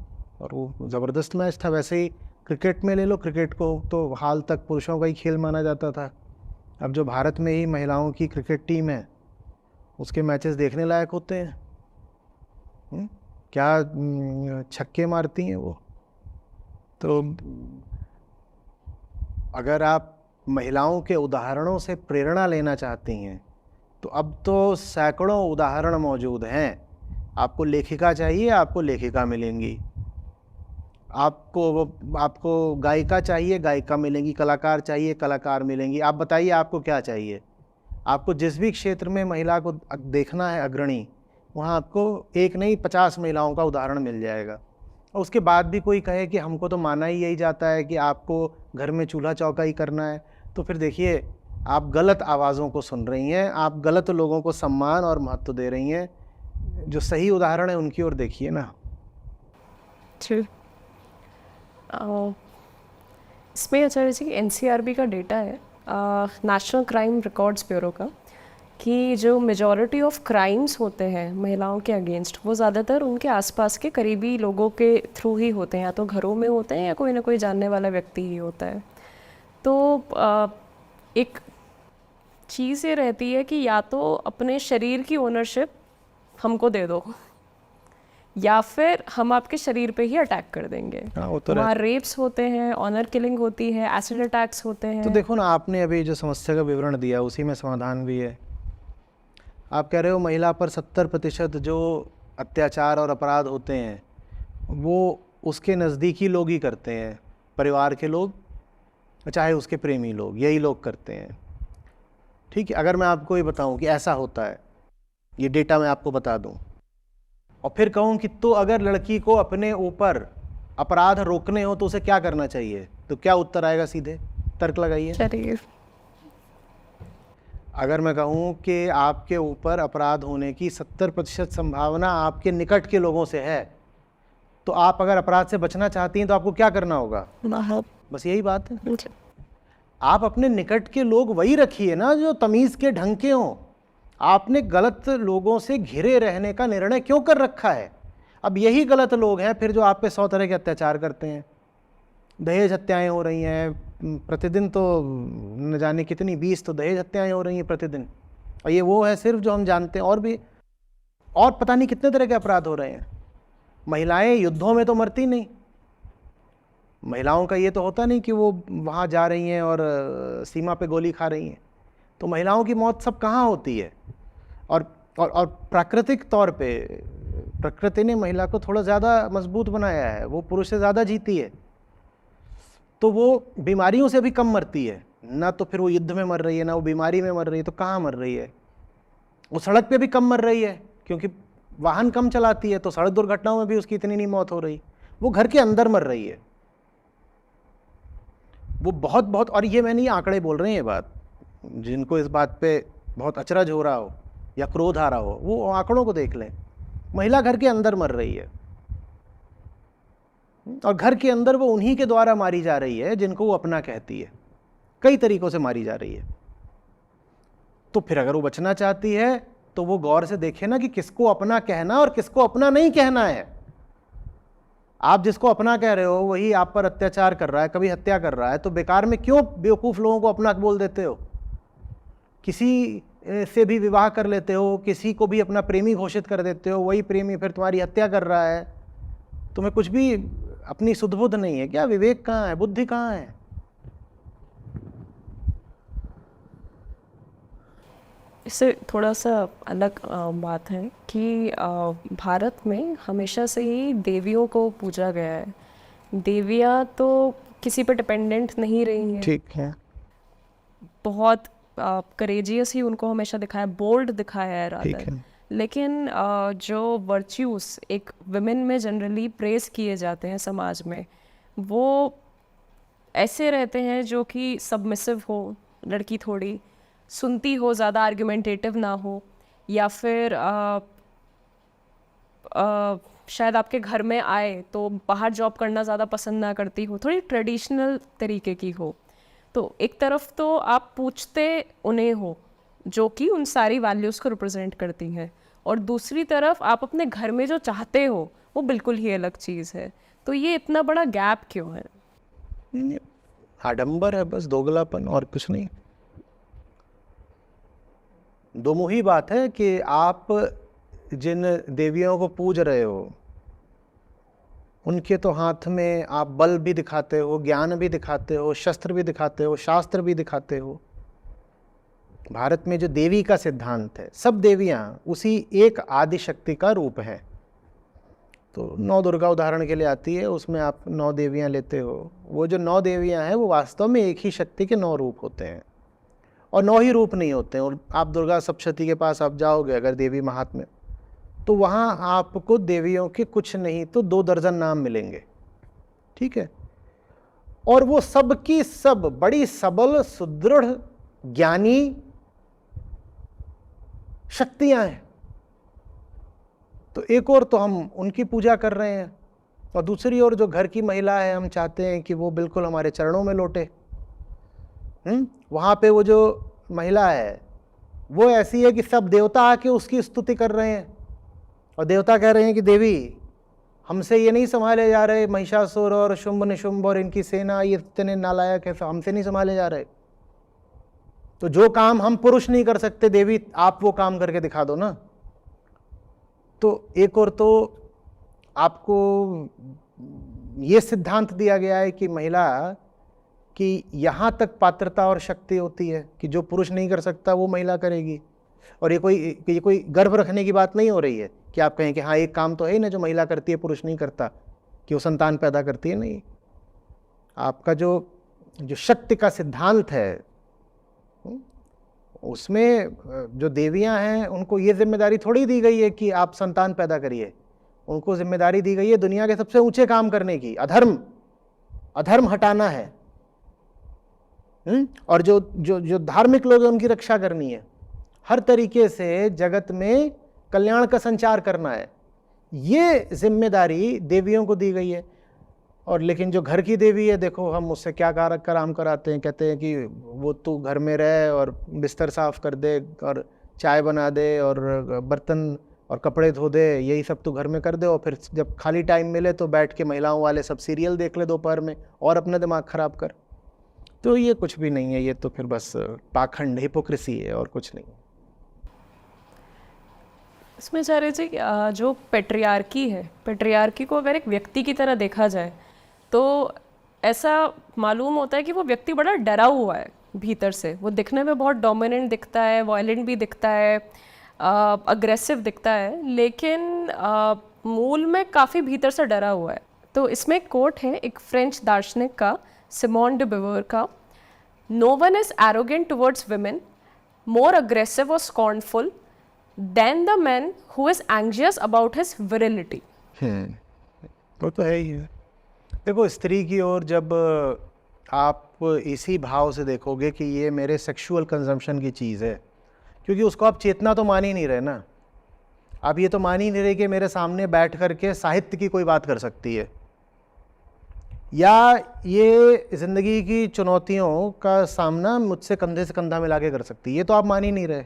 और वो ज़बरदस्त मैच था। वैसे ही क्रिकेट में ले लो, क्रिकेट को तो हाल तक पुरुषों का ही खेल माना जाता था। अब जो भारत में ही महिलाओं की क्रिकेट टीम है उसके मैचेस देखने लायक होते हैं। क्या छक्के मारती हैं वो। तो अगर आप महिलाओं के उदाहरणों से प्रेरणा लेना चाहती हैं तो अब तो सैकड़ों उदाहरण मौजूद हैं। आपको लेखिका चाहिए, आपको लेखिका मिलेंगी। आपको गायिका चाहिए, गायिका मिलेंगी। कलाकार चाहिए, कलाकार मिलेंगी। आप बताइए आपको क्या चाहिए। आपको जिस भी क्षेत्र में महिला को देखना है अग्रणी, वहाँ आपको एक नहीं 50 महिलाओं का उदाहरण मिल जाएगा। और उसके बाद भी कोई कहे कि हमको तो माना ही यही जाता है कि आपको घर में चूल्हा चौका ही करना है, तो फिर देखिए आप गलत आवाज़ों को सुन रही हैं, आप गलत लोगों को सम्मान और महत्व दे रही हैं। जो सही उदाहरण है उनकी ओर देखिए ना। True. इसमें आचार्य जी एनसीआरबी का डेटा है, नेशनल क्राइम रिकॉर्ड्स ब्यूरो का, कि जो मेजॉरिटी ऑफ क्राइम्स होते हैं महिलाओं के अगेंस्ट वो ज़्यादातर उनके आसपास के करीबी लोगों के थ्रू ही होते हैं, या तो घरों में होते हैं या कोई ना कोई जानने वाला व्यक्ति ही होता है। तो एक चीज़ ये रहती है कि या तो अपने शरीर की ओनरशिप हमको दे दो, या फिर हम आपके शरीर पे ही अटैक कर देंगे। हाँ, वो तो वहाँ रेप्स होते हैं, ऑनर किलिंग होती है, एसिड अटैक्स होते हैं। तो देखो ना, आपने अभी जो समस्या का विवरण दिया उसी में समाधान भी है। आप कह रहे हो महिला पर 70% जो अत्याचार और अपराध होते हैं वो उसके नज़दीकी लोग ही करते हैं, परिवार के लोग, चाहे उसके प्रेमी लोग, यही लोग करते हैं। ठीक है, अगर मैं आपको ये बताऊं कि ऐसा होता है, ये डेटा मैं आपको बता दूं, और फिर कहूं कि तो अगर लड़की को अपने ऊपर अपराध रोकने हो तो उसे क्या करना चाहिए, तो क्या उत्तर आएगा? सीधे तर्क लगाइए। शरीर। अगर मैं कहूं कि आपके ऊपर अपराध होने की 70% संभावना आपके निकट के लोगों से है, तो आप अगर अपराध से बचना चाहती हैं तो आपको क्या करना होगा? बस यही बात है। आप अपने निकट के लोग वही रखिए ना जो तमीज़ के ढंग के हों। आपने गलत लोगों से घिरे रहने का निर्णय क्यों कर रखा है? अब यही गलत लोग हैं फिर जो आप पे 100 तरह के अत्याचार करते हैं। दहेज हत्याएं हो रही हैं प्रतिदिन, तो न जाने कितनी 20 तो दहेज हत्याएं हो रही हैं प्रतिदिन, और ये वो है सिर्फ जो हम जानते हैं, और भी और पता नहीं कितने तरह के अपराध हो रहे हैं। महिलाएं युद्धों में तो मरती नहीं, महिलाओं का ये तो होता नहीं कि वो वहाँ जा रही हैं और सीमा पे गोली खा रही हैं। तो महिलाओं की मौत सब कहाँ होती है? और प्राकृतिक तौर पे प्रकृति ने महिला को थोड़ा ज़्यादा मजबूत बनाया है, वो पुरुष से ज़्यादा जीती है, तो वो बीमारियों से भी कम मरती है ना। तो फिर वो युद्ध में मर रही है ना वो बीमारी में मर रही है, तो कहाँ मर रही है? वो सड़क पे भी कम मर रही है क्योंकि वाहन कम चलाती है, तो सड़क दुर्घटनाओं में भी उसकी इतनी नहीं मौत हो रही। वो घर के अंदर मर रही है, वो बहुत। और ये मैंने ये आंकड़े बोल रहे हैं, ये बात जिनको इस बात पे बहुत अचरज हो रहा हो या क्रोध आ रहा हो, वो आंकड़ों को देख लें। महिला घर के अंदर मर रही है, और घर के अंदर वो उन्हीं के द्वारा मारी जा रही है जिनको वो अपना कहती है। कई तरीकों से मारी जा रही है। तो फिर अगर वो बचना चाहती है तो वो गौर से देखे ना कि किसको अपना कहना और किसको अपना नहीं कहना है। आप जिसको अपना कह रहे हो वही आप पर अत्याचार कर रहा है, कभी हत्या कर रहा है, तो बेकार में क्यों बेवकूफ़ लोगों को अपना बोल देते हो? किसी से भी विवाह कर लेते हो, किसी को भी अपना प्रेमी घोषित कर देते हो, वही प्रेमी फिर तुम्हारी हत्या कर रहा है। तुम्हें कुछ भी अपनी सुध बुध नहीं है क्या? विवेक कहाँ है? बुद्धि कहाँ है? इससे थोड़ा सा अलग बात है कि भारत में हमेशा से ही देवियों को पूजा गया है। देवियाँ तो किसी पर डिपेंडेंट नहीं रही हैं। ठीक है। बहुत करेजियस ही उनको हमेशा दिखाया, बोल्ड दिखाया है ठीक रादर। है। लेकिन जो वर्च्यूज एक विमेन में जनरली प्रेज किए जाते हैं समाज में, वो ऐसे रहते हैं जो कि सबमिसिव हो, लड़की थोड़ी सुनती हो, ज़्यादा आर्गुमेंटेटिव ना हो, या फिर शायद आपके घर में आए तो बाहर जॉब करना ज़्यादा पसंद ना करती हो, थोड़ी ट्रेडिशनल तरीके की हो। तो एक तरफ तो आप पूछते उन्हें हो जो कि उन सारी वैल्यूज़ को रिप्रेजेंट करती हैं, और दूसरी तरफ आप अपने घर में जो चाहते हो वो बिल्कुल ही अलग चीज़ है। तो ये इतना बड़ा गैप क्यों है? आडंबर है बस, दोगलापन, और कुछ नहीं। दोमुही बात है कि आप जिन देवियों को पूज रहे हो उनके तो हाथ में आप बल भी दिखाते हो, ज्ञान भी दिखाते हो, शस्त्र भी दिखाते हो, शास्त्र भी दिखाते हो। भारत में जो देवी का सिद्धांत है, सब देवियां उसी एक आदि शक्ति का रूप है। तो 9 दुर्गा उदाहरण के लिए आती है, उसमें आप 9 देवियां लेते हो। वो जो 9 देवियां हैं वो वास्तव में एक ही शक्ति के 9 रूप होते हैं, और 9 ही रूप नहीं होते हैं। और आप दुर्गा सप्तशती के पास आप जाओगे अगर देवी महात्म्य, तो वहाँ आपको देवियों के कुछ नहीं तो 2 दर्जन नाम मिलेंगे। ठीक है, और वो सब की सब बड़ी सबल, सुदृढ़, ज्ञानी शक्तियां हैं, तो एक और तो हम उनकी पूजा कर रहे हैं, और दूसरी ओर जो घर की महिला है हम चाहते हैं कि वो बिल्कुल हमारे चरणों में लौटे। वहाँ पे वो जो महिला है वो ऐसी है कि सब देवता आके उसकी स्तुति कर रहे हैं, और देवता कह रहे हैं कि देवी हमसे ये नहीं संभाले जा रहे, महिषासुर और शुंभ निशुंभ और इनकी सेना ये इतने नालायक है, हमसे नहीं संभाले जा रहे, तो जो काम हम पुरुष नहीं कर सकते देवी आप वो काम करके दिखा दो ना। तो एक और तो आपको ये सिद्धांत दिया गया है कि महिला कि यहाँ तक पात्रता और शक्ति होती है कि जो पुरुष नहीं कर सकता वो महिला करेगी। और ये कोई गर्व रखने की बात नहीं हो रही है कि आप कहें कि हाँ एक काम तो है ही ना जो महिला करती है पुरुष नहीं करता, कि वो संतान पैदा करती है, नहीं। आपका जो शक्ति का सिद्धांत है उसमें जो देवियां हैं उनको ये जिम्मेदारी थोड़ी दी गई है कि आप संतान पैदा करिए, उनको जिम्मेदारी दी गई है दुनिया के सबसे ऊंचे काम करने की, अधर्म हटाना है, और जो धार्मिक लोग हैं उनकी रक्षा करनी है, हर तरीके से जगत में कल्याण का संचार करना है, ये जिम्मेदारी देवियों को दी गई है। और लेकिन जो घर की देवी है, देखो हम उससे क्या काम कराते हैं, कहते हैं कि वो तू घर में रहे और बिस्तर साफ कर दे और चाय बना दे और बर्तन और कपड़े धो दे, यही सब तू घर में कर दे, और फिर जब खाली टाइम मिले तो बैठ के महिलाओं वाले सब सीरियल देख ले दोपहर में और अपना दिमाग खराब कर। तो ये कुछ भी नहीं है, ये तो फिर बस पाखंड हिपोक्रेसी है और कुछ नहीं। इसमें चार्य जी जो पेट्रियार्की है, पेट्रियार्की को अगर एक व्यक्ति की तरह देखा जाए तो ऐसा मालूम होता है कि वो व्यक्ति बड़ा डरा हुआ है भीतर से, वो दिखने में बहुत डोमिनेंट दिखता है, वायलेंट भी दिखता है, अग्रेसिव दिखता है, लेकिन मूल में काफ़ी भीतर से डरा हुआ है। तो इसमें एक कोट है एक फ्रेंच दार्शनिक का, सिमोन डे बिवर का, no one is arrogant towards women more aggressive और scornful than the man who is anxious about his virility. वो तो है ही है। देखो स्त्री की ओर जब आप इसी भाव से देखोगे कि ये मेरे सेक्सुअल कंजम्पशन की चीज़ है, क्योंकि उसको आप चेतना तो मान ही नहीं रहे ना, आप ये तो मान ही नहीं रहे कि मेरे सामने बैठ करके साहित्य की कोई बात कर सकती है, या ये ज़िंदगी की चुनौतियों का सामना मुझसे कंधे से कंधा मिला के कर सकती है, ये तो आप मान ही नहीं रहे।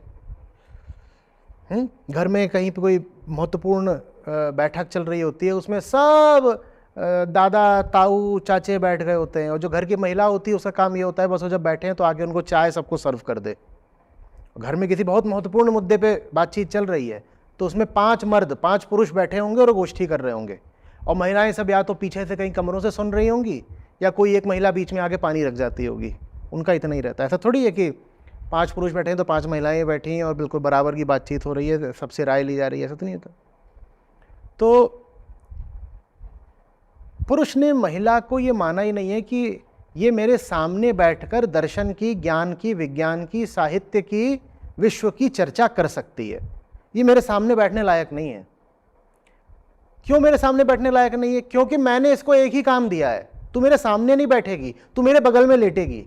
घर में कहीं पे कोई महत्वपूर्ण बैठक चल रही होती है, उसमें सब दादा ताऊ चाचे बैठ गए होते हैं, और जो घर की महिला होती है उसका काम ये होता है बस वो जब बैठे हैं तो आगे उनको चाय सबको सर्व कर दे। घर में किसी बहुत महत्वपूर्ण मुद्दे पे बातचीत चल रही है तो उसमें 5 मर्द 5 पुरुष बैठे होंगे और गोष्ठी कर रहे होंगे, और महिलाएं सब या तो पीछे से कहीं कमरों से सुन रही होंगी या कोई एक महिला बीच में आके पानी रख जाती होगी। उनका इतना ही रहता है। ऐसा थोड़ी है कि 5 पुरुष बैठे हैं तो 5 महिलाएं बैठी हैं और बिल्कुल बराबर की बातचीत हो रही है, सबसे राय ली जा रही है, ऐसा तो नहीं होता। तो पुरुष ने महिला को ये माना ही नहीं है कि ये मेरे सामने बैठकर दर्शन की, ज्ञान की, विज्ञान की, साहित्य की, विश्व की चर्चा कर सकती है, ये मेरे सामने बैठने लायक नहीं है। क्यों मेरे सामने बैठने लायक नहीं है? क्योंकि मैंने इसको एक ही काम दिया है, तू मेरे सामने नहीं बैठेगी, तू मेरे बगल में लेटेगी।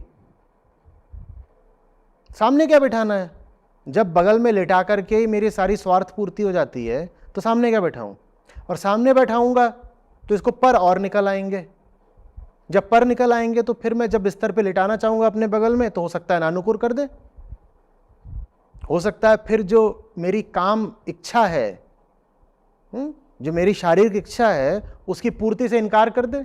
सामने क्या बिठाना है? जब बगल में लेटा करके मेरी सारी स्वार्थ पूर्ति हो जाती है तो सामने क्या बैठाऊं? और सामने बैठाऊंगा तो इसको पर और निकल आएंगे, जब पर निकल आएंगे तो फिर मैं जब बिस्तर पे लेटाना चाहूंगा अपने बगल में तो हो सकता है नानुकुर कर दे, हो सकता है फिर जो मेरी काम इच्छा है, जो मेरी शारीरिक इच्छा है उसकी पूर्ति से इनकार कर दे,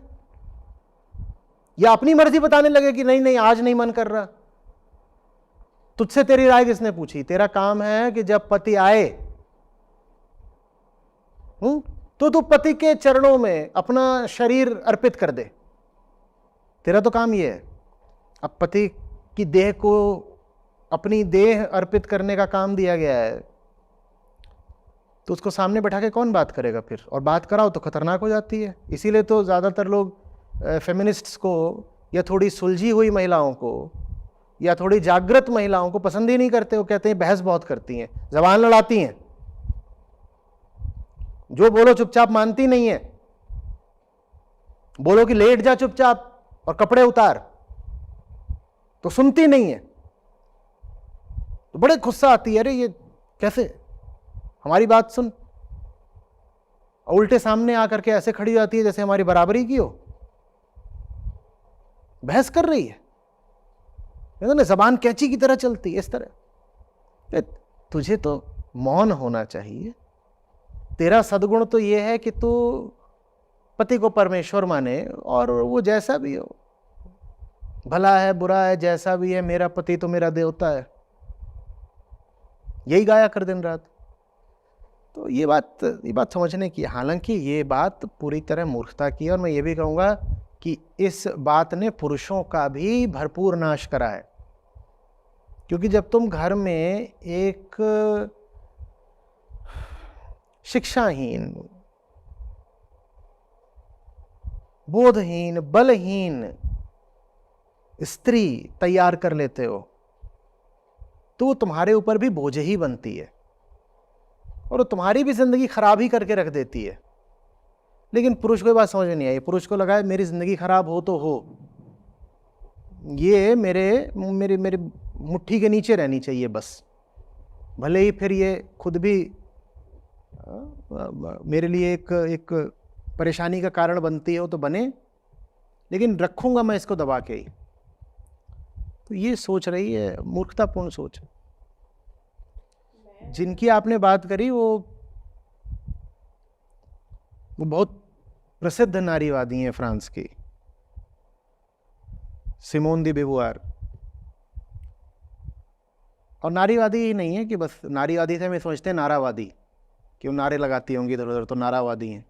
या अपनी मर्जी बताने लगे कि नहीं नहीं आज नहीं मन कर रहा। तुझसे तेरी राय किसने पूछी? तेरा काम है कि जब पति आए तो तू पति के चरणों में अपना शरीर अर्पित कर दे, तेरा तो काम ये है। अब पति की देह को अपनी देह अर्पित करने का काम दिया गया है तो उसको सामने बैठा के कौन बात करेगा फिर? और बात कराओ तो खतरनाक हो जाती है। इसीलिए तो ज़्यादातर लोग फेमिनिस्ट्स को या थोड़ी सुलझी हुई महिलाओं को या थोड़ी जागृत महिलाओं को पसंद ही नहीं करते। वो कहते हैं बहस बहुत करती हैं, जबान लड़ाती हैं, जो बोलो चुपचाप मानती नहीं है। बोलो कि लेट जा चुपचाप और कपड़े उतार तो सुनती नहीं है। तो बड़े गुस्सा आती है, अरे ये कैसे, हमारी बात सुन। उल्टे सामने आकर के ऐसे खड़ी जाती है जैसे हमारी बराबरी की हो, बहस कर रही है, ना जबान कैंची की तरह चलती है इस तरह। तुझे तो मौन होना चाहिए। तेरा सद्गुण तो यह है कि तू पति को परमेश्वर माने, और वो जैसा भी हो, भला है बुरा है जैसा भी है, मेरा पति तो मेरा देवता है, यही गाया कर दिन रात। तो ये बात समझने की, हालांकि ये बात पूरी तरह मूर्खता की है, और मैं ये भी कहूँगा कि इस बात ने पुरुषों का भी भरपूर नाश करा है। क्योंकि जब तुम घर में एक शिक्षाहीन, बोधहीन, बलहीन स्त्री तैयार कर लेते हो, तो वो तुम्हारे ऊपर भी बोझ ही बनती है, और वो तुम्हारी भी जिंदगी खराब ही करके रख देती है। लेकिन पुरुष को ये बात समझ में नहीं आई। पुरुष को लगा है मेरी जिंदगी खराब हो तो हो, ये मेरे मेरे मेरे मुट्ठी के नीचे रहनी चाहिए बस, भले ही फिर ये खुद भी मेरे लिए एक परेशानी का कारण बनती हो तो बने, लेकिन रखूंगा मैं इसको दबा के ही। तो ये सोच रही है मूर्खतापूर्ण सोच। जिनकी आपने बात करी वो बहुत प्रसिद्ध नारीवादी हैं फ्रांस की, सिमोन दी beauvoir। और नारीवादी ही नहीं है कि बस नारीवादी से हमें सोचते हैं नारावादी, कि वो नारे लगाती होंगी इधर उधर, तो नारावादी हैं।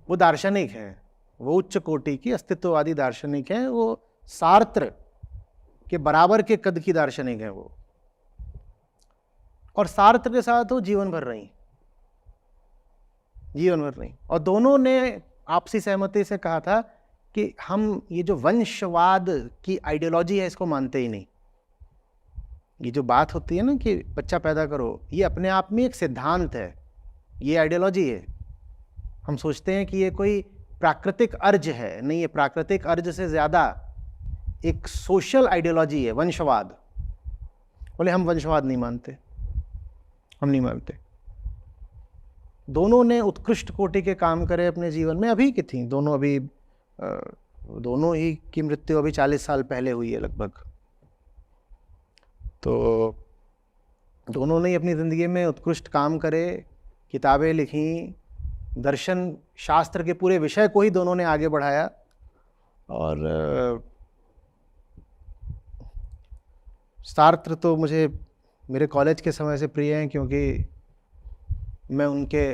वो दार्शनिक हैं, वो उच्च कोटि की अस्तित्ववादी दार्शनिक हैं, वो सार्त्र के बराबर के कद की दार्शनिक हैं वो, और सार्त्र के साथ वो जीवन भर रही, और दोनों ने आपसी सहमति से कहा था कि हम ये जो वंशवाद की आइडियोलॉजी है इसको मानते ही नहीं। ये जो बात होती है ना कि बच्चा पैदा करो, ये अपने आप में एक सिद्धांत है, ये आइडियोलॉजी है। हम सोचते हैं कि ये कोई प्राकृतिक अर्ज है, नहीं, ये प्राकृतिक अर्ज से ज़्यादा एक सोशल आइडियोलॉजी है, वंशवाद। बोले हम वंशवाद नहीं मानते, हम नहीं मानते। दोनों ने उत्कृष्ट कोटि के काम करे अपने जीवन में, अभी की थी दोनों, अभी दोनों ही की मृत्यु अभी 40 साल पहले हुई है लगभग। तो दोनों ने अपनी ज़िंदगी में उत्कृष्ट काम करे, किताबें लिखी, दर्शन शास्त्र के पूरे विषय को ही दोनों ने आगे बढ़ाया। और सार्त्र तो मुझे मेरे कॉलेज के समय से प्रिय हैं, क्योंकि मैं उनके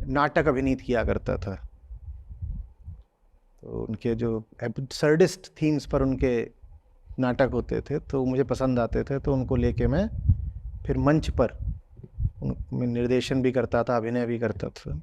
नाटक अभिनीत किया करता था। तो उनके जो एब्सर्डिस्ट थीम्स पर उनके नाटक होते थे तो मुझे पसंद आते थे, तो उनको लेके मैं फिर मंच पर मैं निर्देशन भी करता था, अभिनय भी करता था।